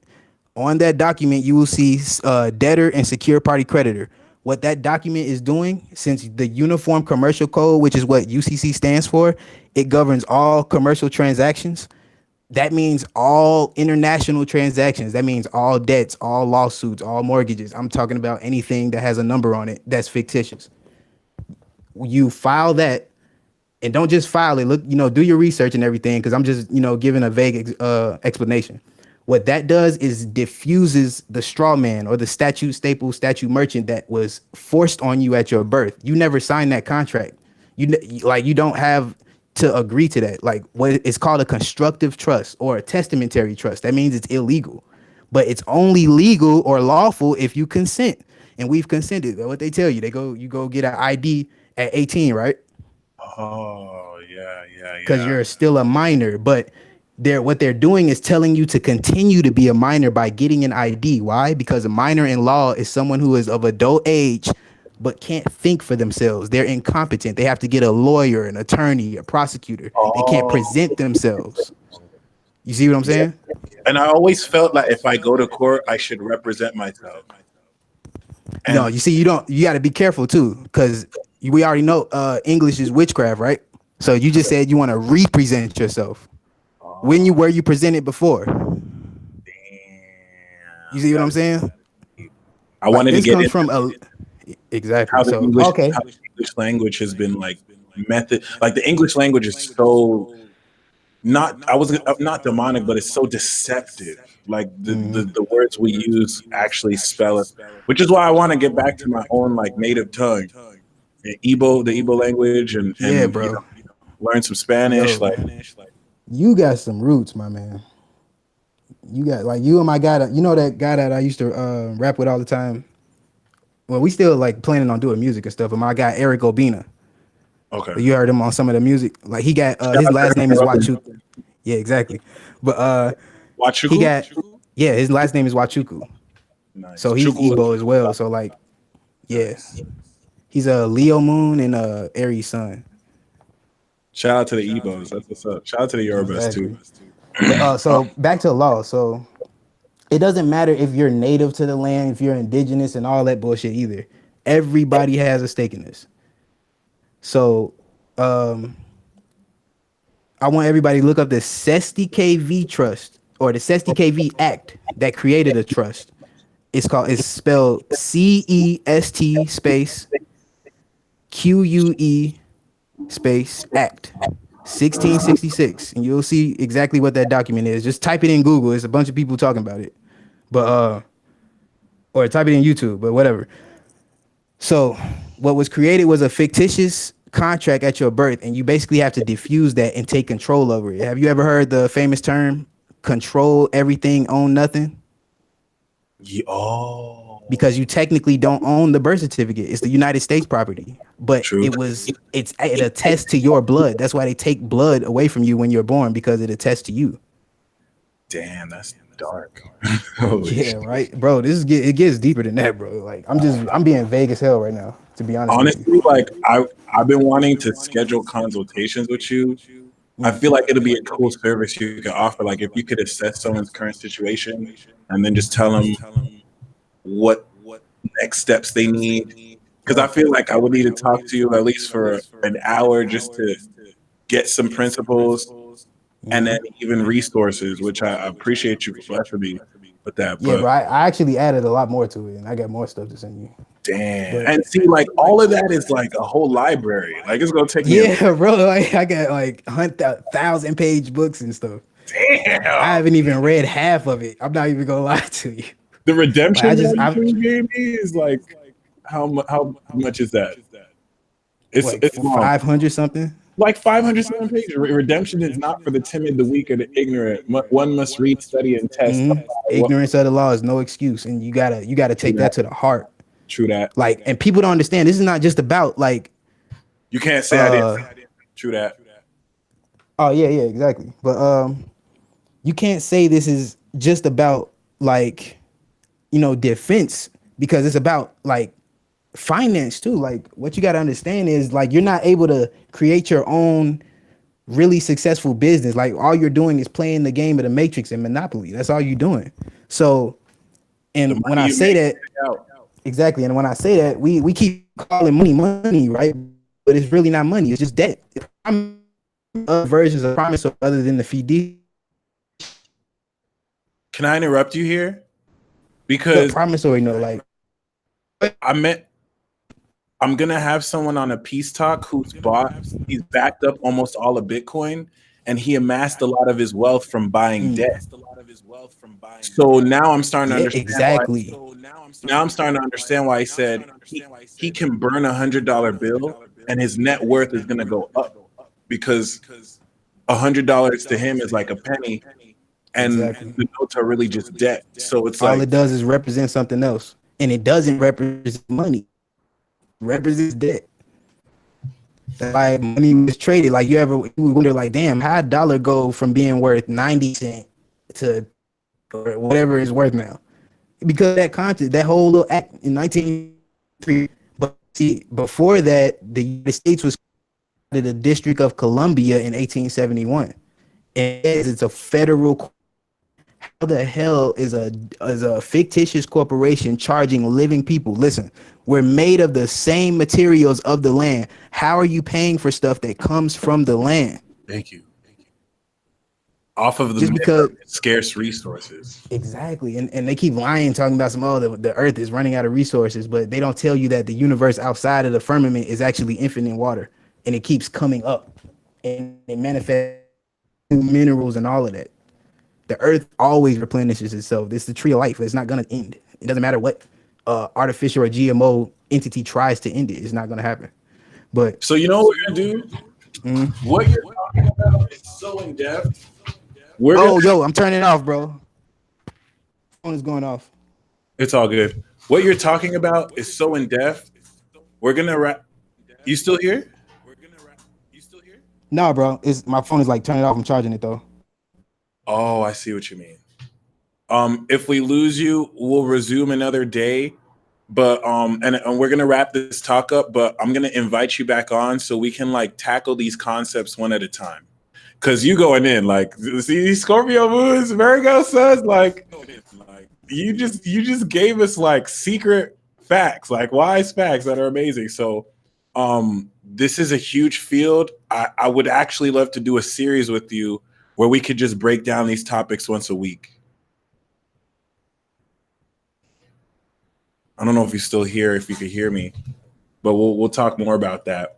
S2: On that document, you will see debtor and secure party creditor. What that document is doing, since the Uniform Commercial Code, which is what UCC stands for, it governs all commercial transactions. That means all international transactions. That means all debts, all lawsuits, all mortgages. I'm talking about anything that has a number on it that's fictitious. You file that, and don't just file it. Look, do your research and everything, because I'm just, giving a vague explanation. What that does is diffuses the straw man or the statute merchant that was forced on you at your birth. You never signed that contract. You don't have to agree to that. Like, what it's called a constructive trust or a testamentary trust. That means it's illegal, but it's only legal or lawful if you consent. And we've consented. What they tell you, you go get an ID at 18, right?
S1: Oh yeah.
S2: Because you're still a minor, but what they're doing is telling you to continue to be a minor by getting an ID. Why? Because a minor in law is someone who is of adult age but can't think for themselves. They're incompetent. They have to get a lawyer, an attorney, a prosecutor. They can't present themselves. You see what I'm saying?
S1: And I always felt like if I go to court, I should represent myself. And
S2: no, you see, you got to be careful too, because we already know English is witchcraft, right? So you just said you want to represent yourself. When were you presented before?
S1: Damn,
S2: you see what I'm saying?
S1: I wanted to get
S2: comes from exactly.
S1: How the
S2: So
S1: English,
S2: okay,
S1: how the English language has been like the English language is so not demonic, but it's so deceptive. Like the words we use actually spell it, which is why I want to get back to my own like native tongue, the Igbo language, and
S2: yeah, bro,
S1: learn some Spanish. Like
S2: you got some roots, my man. You got you and my guy. That guy that I used to rap with all the time. Well, we still like planning on doing music and stuff. But my guy Eric Obina.
S1: Okay.
S2: You heard him on some of the music. Like he got his last name is Wachuku. Yeah, exactly. But
S1: Wachuku?
S2: His last name is Wachuku.
S1: Nice.
S2: So he's Igbo as well. So like, yeah, he's a Leo moon and a Aries sun.
S1: Shout out to the Igbos. That's what's up. Shout out to the Yorubas too.
S2: But, so back to the law. So it doesn't matter if you're native to the land, if you're indigenous and all that bullshit either. Everybody has a stake in this. So, I want everybody to look up the Sesti KV Trust or the Sesti KV Act that created a trust. It's spelled CEST space QUE space Act 1666, and you'll see exactly what that document is. Just type it in Google. It's a bunch of people talking about it, but or type it in YouTube, but whatever. So, what was created was a fictitious contract at your birth, and you basically have to diffuse that and take control over it. Have you ever heard the famous term "control everything, own nothing"?
S1: Oh,
S2: Because you technically don't own the birth certificate. It's the United States property, but
S1: true.
S2: it attests to your blood. That's why they take blood away from you when you're born, because it attests to you.
S1: Damn, that's dark. Holy
S2: Yeah,
S1: shit.
S2: right, bro. It gets deeper than that, bro. Like I'm being vague as hell right now, to be honest with you.
S1: Honestly, like I've been wanting to schedule consultations with you. I feel like it'll be a cool service you could offer. Like if you could assess someone's current situation and then just tell them what next steps they need. Because I feel like I would need to talk to you at least for an hour just to get some principles and then even resources, which I appreciate you for blessing me with that.
S2: Yeah,
S1: But
S2: bro. I actually added a lot more to it, and I got more stuff to send you.
S1: damn.
S2: But
S1: And see, like all of that is like a whole library. Like it's gonna take me
S2: yeah, bro. Like I got like 1,000-page books and stuff. I
S1: damn.
S2: haven't even read half of it. I'm not even gonna lie to you.
S1: The redemption
S2: Like
S1: that you gave me is like how much is that? It's long.
S2: 500 something.
S1: Like 507 pages. Redemption is not for the timid, the weak, or the ignorant. One must read, study, and test.
S2: Ignorance of the law is no excuse, and you gotta take that to the heart.
S1: True that.
S2: Like, and people don't understand. This is not just about like.
S1: You can't say I didn't. True that.
S2: Oh yeah, exactly. But you can't say this is just about like, defense, because it's about like finance too. Like what you got to understand is like you're not able to create your own really successful business. Like all you're doing is playing the game of the Matrix and Monopoly. That's all you're doing. So, and when I say that, exactly, and when I say that, we keep calling money, right? But it's really not money. It's just debt. Other versions of promise other than the fide.
S1: Can I interrupt you here?
S2: The
S1: Because
S2: promissory note, like
S1: I'm gonna have someone on a peace talk he's backed up almost all of Bitcoin, and he amassed a lot of his wealth from buying debt. So now I'm starting to understand
S2: exactly.
S1: now I'm starting to understand why he said he can burn $100 bill and his net worth is gonna go up because $100 to him is like a penny, and the notes are really just debt. So it's
S2: all
S1: like
S2: it does is represent something else, and it doesn't represent money. It represents debt. That's why money was traded. Like you wonder, like, damn, how a dollar go from being worth 90 cents to or whatever it's worth now? Because that content, that whole little act in 1903. But see, before that, the United States was the District of Columbia in 1871, and it's a federal. How the hell is a fictitious corporation charging living people? Listen, we're made of the same materials of the land. How are you paying for stuff that comes from the land?
S1: thank you. Off of the
S2: Just because
S1: scarce resources.
S2: exactly, and they keep lying, talking about the earth is running out of resources, but they don't tell you that the universe outside of the firmament is actually infinite water, and it keeps coming up, and it manifests minerals and all of that. The earth always replenishes itself. This is the tree of life. It's not going to end. It doesn't matter what artificial or GMO entity tries to end it. It's not going to happen. But
S1: so you know what we're going to do? What you're talking about is so in depth.
S2: Yo, I'm turning it off, bro. Phone is going off.
S1: It's all good. What you're talking about is so in depth. We're going to wrap. You still here?
S2: No, bro. My phone is like turning it off. I'm charging it though.
S1: Oh, I see what you mean. If we lose you, we'll resume another day. But and we're gonna wrap this talk up, but I'm gonna invite you back on so we can like tackle these concepts one at a time. Cause you going in like see Scorpio moons, Virgo says like you just gave us like secret facts, like wise facts that are amazing. So This is a huge field. I would actually love to do a series with you where we could just break down these topics once a week. I don't know if you're still here, if you could hear me, but we'll talk more about that.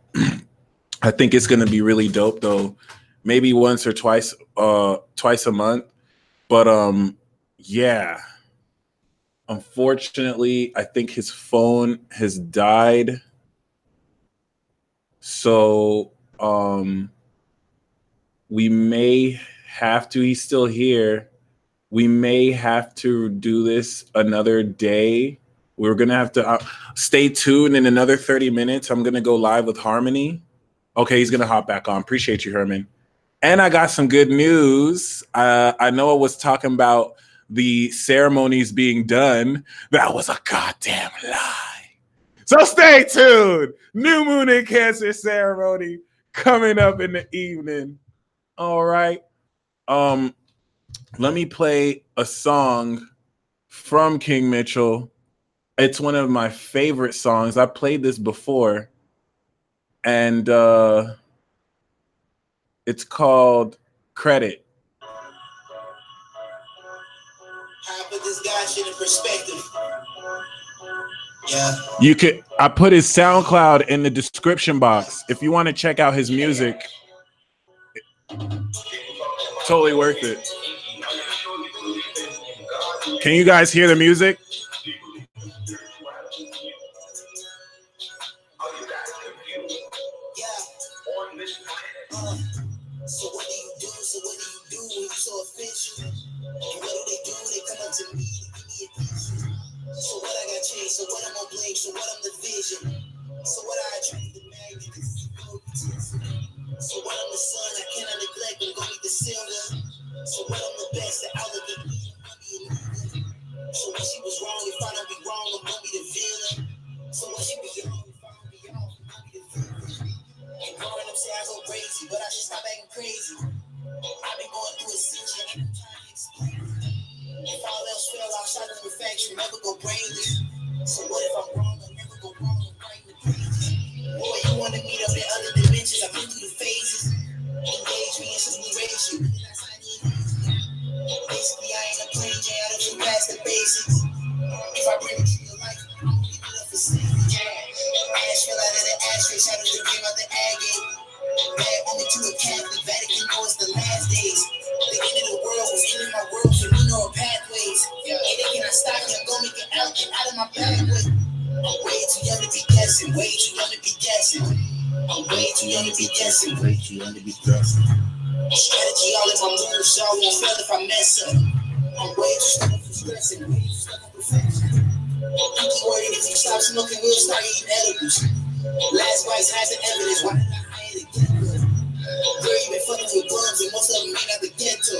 S1: I think it's going to be really dope, though. Maybe once or twice a month. But yeah. Unfortunately, I think his phone has died. So we may have to. He's still here. We may have to do this another day. We're gonna have to stay tuned in another 30 minutes. I'm gonna go live with Harmony. Okay, he's gonna hop back on. Appreciate you, Herman. And I got some good news. I know I was talking about the ceremonies being done. That was a goddamn lie. So stay tuned. New Moon and Cancer ceremony coming up in the evening. All right. Let me play a song from King Mitchell. It's one of my favorite songs. I played this before, and it's called Credit.
S4: I put this guy shit in perspective. Yeah.
S1: You could. I put his SoundCloud in the description box if you want to check out his music. Totally worth it. Can you guys hear the music?
S4: So what do you do? So what do you do when you so official? And what do? They come up to me to give me attention. So what I got changed? So what I'm on blame? So what I'm the vision? So what I attract the magnet? So what I'm the sun? I cannot neglect. I'm gonna be the silver. So what I'm the best? The outlook of me. So when she was wrong, if I don't be wrong, I'm gonna be the villain. So when she was wrong, if I don't be wrong, I'm gonna be the villain. And growing up, say I go crazy, but I should stop acting crazy. I've been going through a situation, I'm trying to explain. If all else fail, outside of the facts, you never go brainless. So what if I'm wrong? I'll never go wrong. I'm writing the pages. Boy, you want to meet up in other dimensions? I've been through the phases. Engage me and simply raise you. Basically, I ain't a plain Jane. I don't get past the basics. If I bring it to your life, I'm gonna give it up for safety. Ash fell out of the ashtray, shot of the game out the agate. Bad woman to a Catholic, Vatican knows the last days. The end of the world was ending my world, so we know our pathways. Hey, they cannot stop me, I'm gonna make it out, get out of my pathway. I'm way too young to be guessing, way too young to be guessing. I'm way too young to be guessing, way too young to be guessing. Strategy all in my moves, so I won't fail if I mess up. I'm way too stuck for stressing, way too stuck on perfection. I'm worried if you stop smoking, we'll start eating edibles. Last bites has the evidence, why did I hide it again? Girl, you been fucking with bums, and most of them ain't out the ghetto.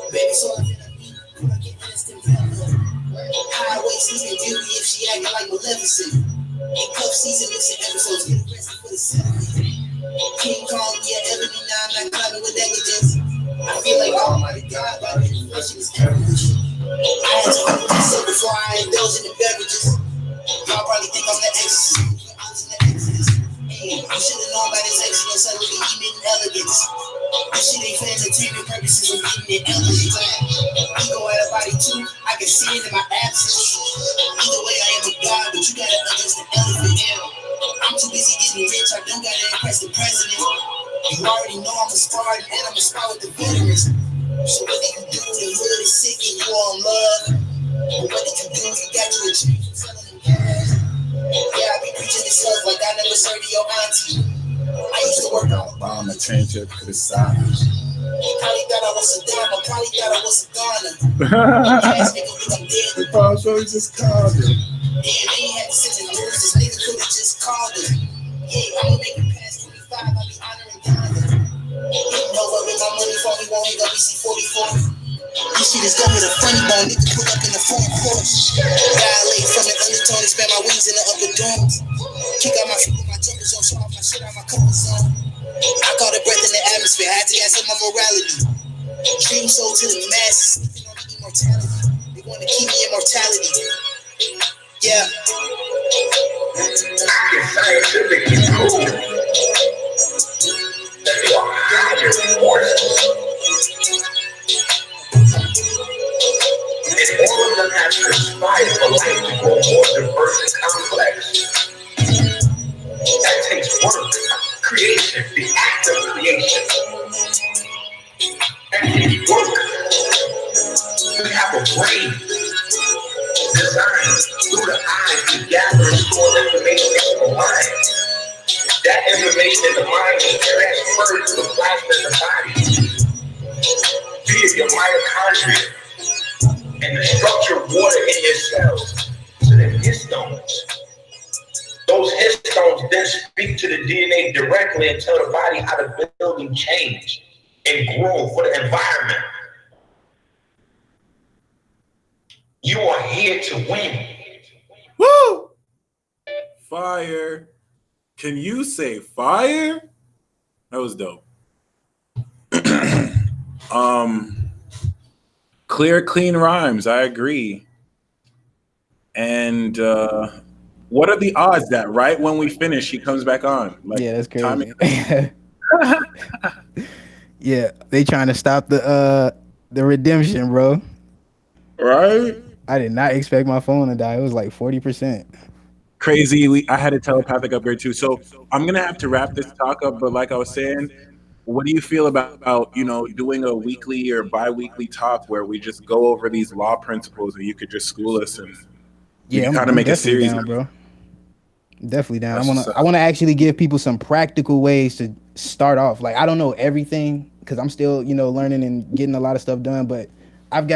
S4: Baby, so I'm gonna meet, I get instant value. Highway sleeping beauty if she acting like Maleficent. In cuff season, missing episodes, get arrested for the settlement. King Kong, yeah, Ebony, now I'm not climbing with negligence. I feel like Almighty God, by the inflation is evolution. I had to hold myself before I indulge in the beverages. Y'all probably think I'm the exorcist. Hey, you should have known by this excellence, I would be eating elegance. This shit ain't for entertainment purposes, I'm eating it elegant. Ego out of body too, I can see it in my absence. Either way, I am a god, but you gotta understand the elephant. I'm too busy getting rich, I don't gotta impress the president. You already know I'm a Spartan, and I'm a spar with the veterans. So what did you do? The hood is sick and you all love. But what did you do? You got you a change from selling them gas. Yeah, I be preaching this stuff like I never served your auntie. I used to work on a bomb and change it to the side. You probably thought I was a dumb, I probably thought I was a goner. Ass nigga think I'm dead.
S1: The Paul Show just called him.
S4: Damn, they ain't had to send the news, this nigga could've just called it. Yeah, I'ma make it past 25, I'll be honoring Ghana. Hitting over with my money for me, won't hit WC44. This shit is going with a funny bone, nigga pull up in the foreign Porsche. Violate from the undertone, expand my wings in the upper dome. Kick out my feet with my jumpers on, show off my shit out my comfort zone. I caught a breath in the atmosphere, I had to gas up my morality. Dream soul to the masses, sleeping on the immortality. They wanna keep me immortality. Yeah. prove that there are higher forces. And all of them have conspired for life to grow more diverse and complex. That takes work, creation, the act of creation. That takes work. We have a brain designed through the eyes to gather and store information in the mind. That information in the mind is transferred to the plasma in the body via your mitochondria and the structured water in your cells to the histones. Those histones then speak to the DNA directly and tell the body how to build and change and grow for the environment. You are here to win.
S1: Woo! Fire. Can you say fire? That was dope. Clear, clean rhymes. I agree. And what are the odds that right when we finish, he comes back on? Like,
S2: yeah, that's crazy. Yeah, they trying to stop the redemption, bro.
S1: Right?
S2: I did not expect my phone to die. It was like 40%.
S1: Crazy. I had a telepathic upgrade too. So I'm gonna have to wrap this talk up. But like I was saying, what do you feel about doing a weekly or bi-weekly talk where we just go over these law principles and you could just school us and
S2: yeah,
S1: kind of make a series
S2: down, bro. Definitely down.
S1: That's
S2: I wanna actually give people some practical ways to start off. Like, I don't know everything because I'm still learning and getting a lot of stuff done, but I've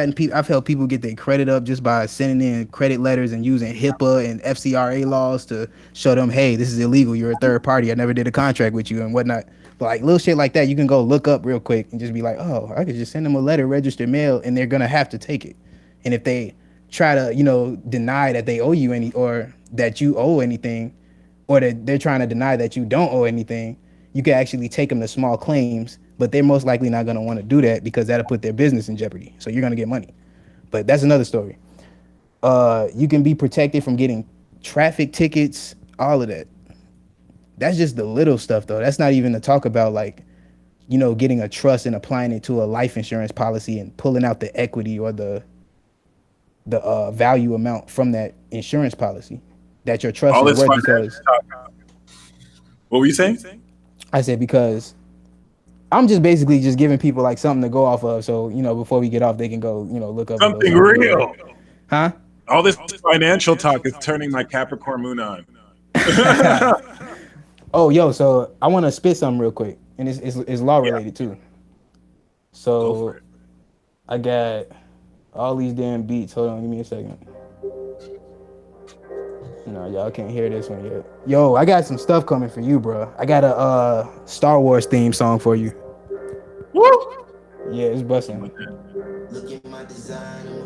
S2: helped people get their credit up just by sending in credit letters and using HIPAA and FCRA laws to show them, hey, this is illegal. You're a third party. I never did a contract with you and whatnot. But like little shit like that, you can go look up real quick and just be like, oh, I could just send them a letter, registered mail, and they're gonna have to take it. And if they try to, deny that they owe you any or that you owe anything, or that they're trying to deny that you don't owe anything, you can actually take them to small claims. But they're most likely not going to want to do that because that'll put their business in jeopardy. So you're going to get money. But that's another story. You can be protected from getting traffic tickets, all of that. That's just the little stuff, though. That's not even to talk about, like, getting a trust and applying it to a life insurance policy and pulling out the equity or the value amount from that insurance policy that your trust is worth. Because
S1: what were you saying?
S2: I said because I'm just basically just giving people like something to go off of. So, before we get off, they can go, look up
S1: something real.
S2: Huh?
S1: All this financial talk is turning my Capricorn moon on.
S2: Oh, yo, so I want to spit something real quick. And it's law related too. So I got all these damn beats. Hold on, give me a second. No, y'all can't hear this one yet. Yo, I got some stuff coming for you, bro. I got a Star Wars theme song for you.
S1: Woo!
S2: Yeah, it's busting.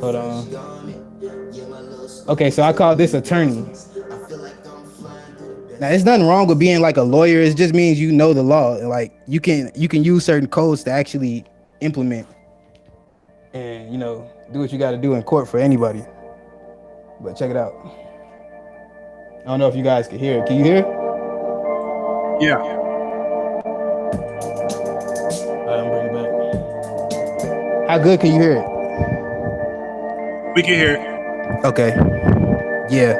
S2: Hold on. Okay, so I call this attorney. Now, there's nothing wrong with being like a lawyer. It just means you know the law. Like you can use certain codes to actually implement and do what you got to do in court for anybody. But check it out. I don't know if you guys can hear it. Can you hear it?
S1: Yeah.
S2: All right, I'm bringing it back. How good can you hear it?
S1: We can hear it.
S2: Okay. Yeah.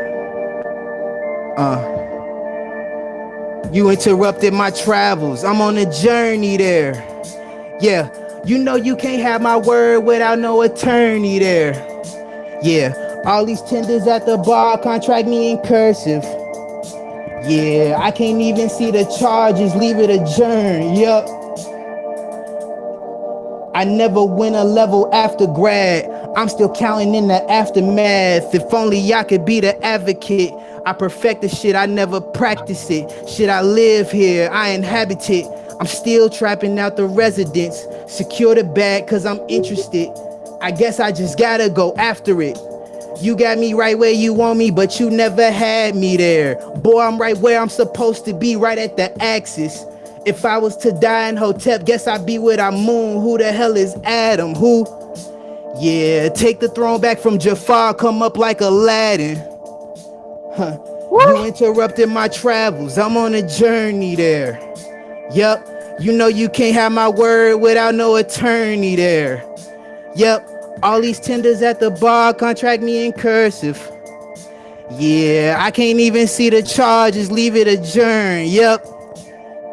S2: You interrupted my travels. I'm on a journey there. Yeah. You can't have my word without no attorney there. Yeah. All these tenders at the bar contract me in cursive. Yeah, I can't even see the charges, leave it adjourned. Yup. I never went a level after grad. I'm still counting in the aftermath. If only I could be the advocate. I perfect the shit, I never practice it. Shit, I live here, I inhabit it. I'm still trapping out the residents. Secure the bag cause I'm interested. I guess I just gotta go after it. You got me right where you want me, but you never had me there. Boy, I'm right where I'm supposed to be, right at the axis. If I was to die in Hotep, guess I'd be with Amun. Who the hell is Adam? Who? Yeah, take the throne back from Jafar, come up like Aladdin. Huh. You interrupted my travels. I'm on a journey there. Yep. You know you can't have my word without no attorney there. Yep. All these tenders at the bar contract me in cursive. Yeah, I can't even see the charges, leave it adjourned. Yep.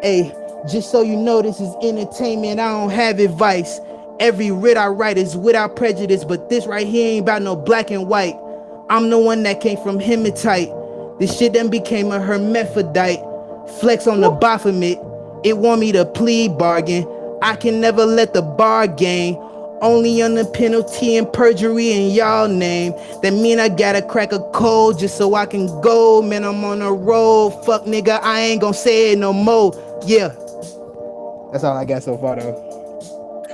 S2: Hey, just so you know, this is entertainment. I don't have advice. Every writ I write is without prejudice, but this right here ain't about no black and white. I'm the one that came from hematite. This shit then became a hermaphrodite. Flex on the Baphomet. It want me to plead bargain. I can never let the bar gain. Only on the penalty and perjury in y'all name. That mean I gotta crack a code just so I can go. Man, I'm on a roll. Fuck nigga, I ain't gon' say it no more. Yeah. That's all I got so far though.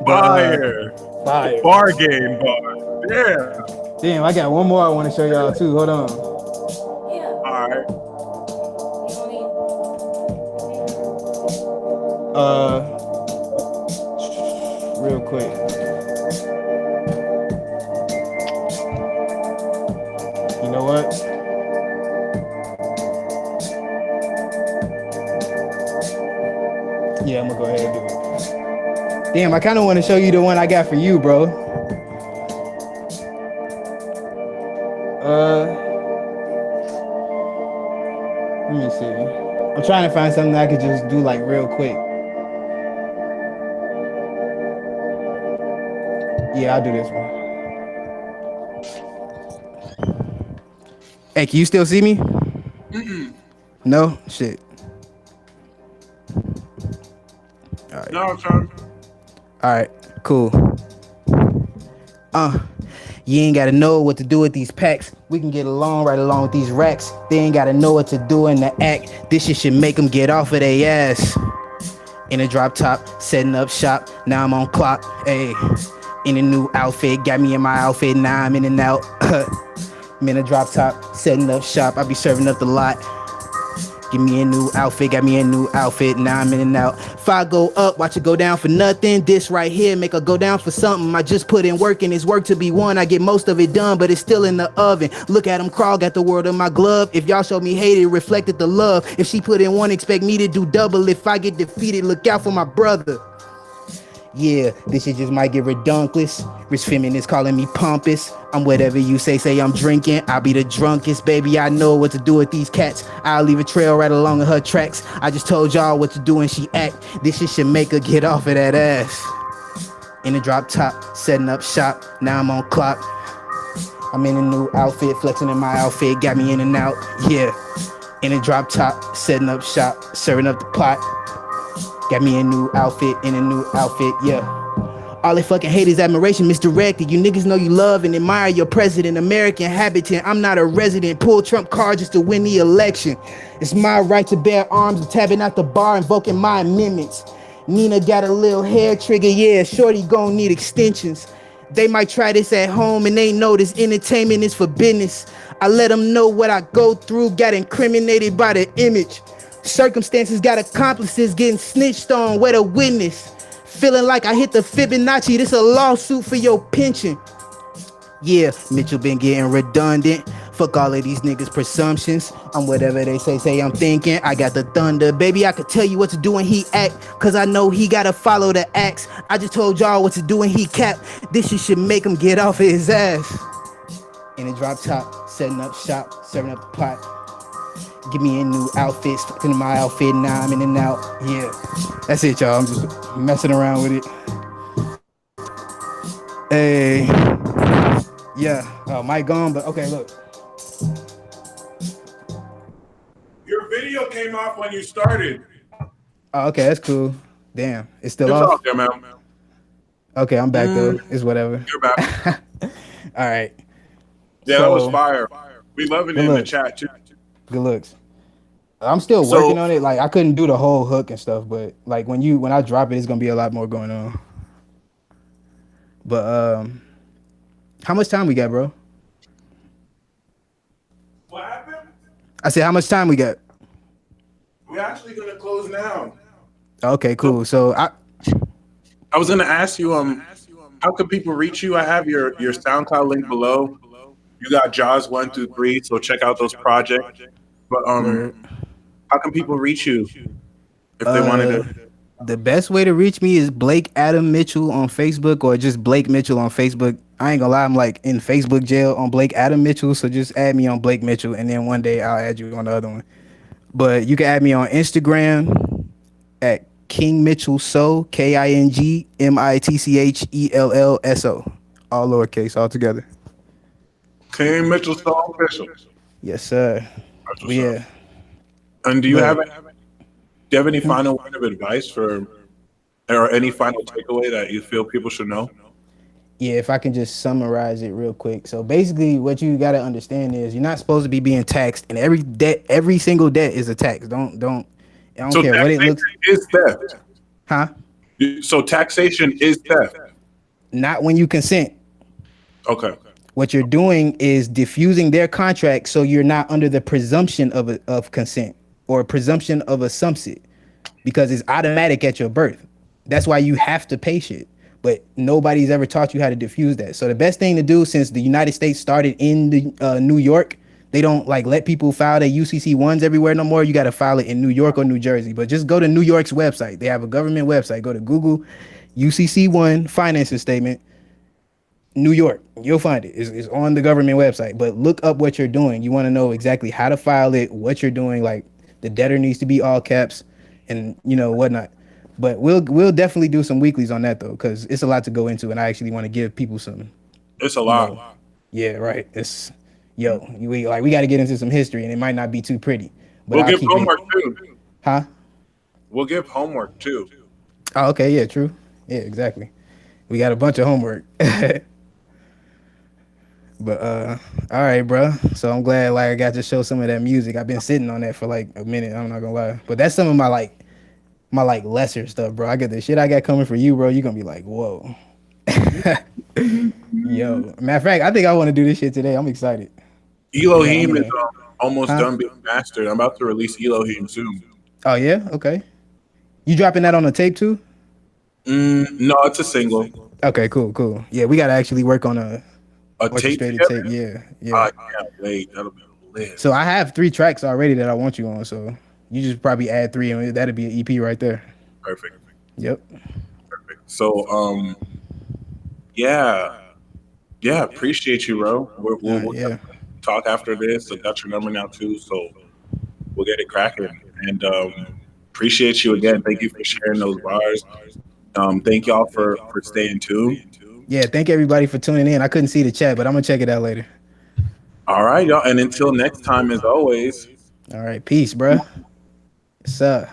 S1: Fire.
S2: Fire.
S1: Bar game bar. Yeah.
S2: Damn, I got one more I want to show y'all too. Hold on.
S1: All right.
S2: Real quick. You know what? Yeah, I'm gonna go ahead and do it. Damn, I kind of want to show you the one I got for you, bro. Let me see. I'm trying to find something I could just do like real quick. Yeah, I'll do this one. Hey, can you still see me? No? Shit. All right.
S1: No, son.
S2: All right, cool. You ain't gotta know what to do with these packs. We can get along right along with these racks. They ain't gotta know what to do in the act. This shit should make them get off of their ass. In a drop top, setting up shop. Now I'm on clock. Hey, in a new outfit, got me in my outfit. Now I'm in and out. I'm in a drop top, setting up shop. I be serving up the lot. Give me a new outfit, got me a new outfit. Now I'm in and out. If I go up, watch it go down for nothing. This right here make her go down for something. I just put in work and it's work to be won. I get most of it done, but it's still in the oven. Look at him crawl, got the word in my glove. If y'all show me hate, it reflected the love. If she put in one, expect me to do double. If I get defeated, look out for my brother. Yeah, this shit just might get redunkless. Rich feminists calling me pompous. I'm whatever you say I'm drinking. I'll be the drunkest, baby. I know what to do with these cats. I'll leave a trail right along her tracks. I just told y'all what to do and she act. This shit should make her get off of that ass. In a drop top, setting up shop. Now I'm on clock. I'm in a new outfit, flexing in my outfit. Got me in and out, yeah. In a drop top, setting up shop. Serving up the pot. Got me a new outfit, in a new outfit, yeah. All they fucking hate is admiration, misdirected. You niggas know you love and admire your president, American habitant. I'm not a resident, pull Trump card just to win the election. It's my right to bear arms, I'm tapping out the bar, invoking my amendments. Nina got a little hair trigger, yeah, shorty gon' need extensions. They might try this at home and they know this entertainment is for business. I let them know what I go through, got incriminated by the image. Circumstances got accomplices getting snitched on, where the witness. Feeling like I hit the Fibonacci, this a lawsuit for your pension. Yeah, Mitchell been getting redundant. Fuck all of these niggas' presumptions. I'm whatever they say I'm thinking. I got the thunder, baby, I could tell you what to do when he act. Cause I know he gotta follow the acts. I just told y'all what to do when he cap. This shit should make him get off of his ass. In a drop top, setting up shop, serving up the pot. Give me a new outfit, stuck in my outfit, now I'm in and out, yeah. That's it, y'all, I'm just messing around with it. Hey, yeah, mic gone, but okay, look.
S1: Your video came off when you started.
S2: Oh, okay, that's cool. Damn, it's still
S1: It's
S2: off?
S1: off there, man.
S2: Okay, I'm back though, it's whatever.
S1: You're back.
S2: All right.
S1: Yeah, that was fire. We loving it in the
S2: look.
S1: chat too.
S2: Good looks. I'm still working on it. Like I couldn't do the whole hook and stuff, but like when I drop it, it's gonna be a lot more going on. But how much time we got, bro?
S1: What happened?
S2: I said, how much time we got?
S1: We're actually gonna close now.
S2: Okay, cool. So
S1: I was gonna ask you, how can people reach you? I have your SoundCloud link below. You got Jaws 1 through 3, so check out those projects. But
S2: Word.
S1: how can people reach you if they wanted
S2: Uh,
S1: to?
S2: the best way to reach me is Blake Adam Mitchell on Facebook or just Blake Mitchell on Facebook. I ain't gonna lie, I'm like in Facebook jail on Blake Adam Mitchell, so just add me on Blake Mitchell, and then one day I'll add you on the other one. But you can add me on Instagram at King Mitchell So, KingMitchellso, all lowercase, all together.
S1: King Mitchell so official.
S2: Yes, sir.
S1: That's what's up.
S2: Yeah,
S1: And do you
S2: but
S1: have any final word of advice for, or any final takeaway that you feel people should know?
S2: yeah, if I can just summarize it real quick. So basically, what you got to understand is you're not supposed to be being taxed, and every single debt is a tax. I don't
S1: So
S2: care what it
S1: taxation
S2: looks.
S1: is theft.
S2: Huh?
S1: So taxation is theft.
S2: Not when you consent.
S1: Okay.
S2: What you're doing is diffusing their contract, so you're not under the presumption of consent or presumption of assumption, because it's automatic at your birth. That's why you have to pay shit. But nobody's ever taught you how to diffuse that. So the best thing to do, since the United States started in New York, they don't like let people file their UCC ones everywhere no more. You got to file it in New York or New Jersey. But just go to New York's website. They have a government website. Go to Google UCC one financing statement, New York. You'll find it. It's on the government website. But look up what you're doing. You want to know exactly how to file it, what you're doing. Like the debtor needs to be all caps, and whatnot. But we'll definitely do some weeklies on that though, because it's a lot to go into, and I actually want to give people some.
S1: It's a lot.
S2: Yeah, right. It's we got to get into some history, and it might not be too pretty. But
S1: We'll
S2: I'll
S1: give
S2: keep
S1: homework
S2: it.
S1: too.
S2: Huh?
S1: We'll give homework too.
S2: Oh, okay. Yeah, true. Yeah, exactly. We got a bunch of homework. But all right, bro. So I'm glad like I got to show some of that music. I've been sitting on that for like a minute. I'm not gonna lie, but that's some of my lesser stuff, bro. I got the shit I got coming for you, bro. You're gonna be like, whoa. Yo, matter of fact, I think I want to do this shit today. I'm excited.
S1: Elohim
S2: Yeah,
S1: is almost
S2: Huh?
S1: done being mastered. I'm about to release Elohim soon.
S2: Oh yeah, okay. You dropping that on the tape too?
S1: No, it's a single.
S2: Okay, cool. Yeah, we gotta actually work on a
S1: A tape
S2: orchestrated
S1: together?
S2: tape. Yeah.
S1: I can't wait. That'll be lit.
S2: So I have 3 tracks already that I want you on. So you just probably add 3, and that'll be an EP right there.
S1: Perfect.
S2: Yep.
S1: Perfect. So yeah, appreciate you, bro. We'll
S2: Yeah.
S1: talk after this. I got your number now too, so we'll get it cracking. And appreciate you again. Thank you for sharing those bars. Thank y'all for staying tuned.
S2: Yeah. Thank everybody for tuning in. I couldn't see the chat, but I'm gonna check it out later.
S1: All right, y'all. And until next time, as always.
S2: All right. Peace, bruh. Yes, sir.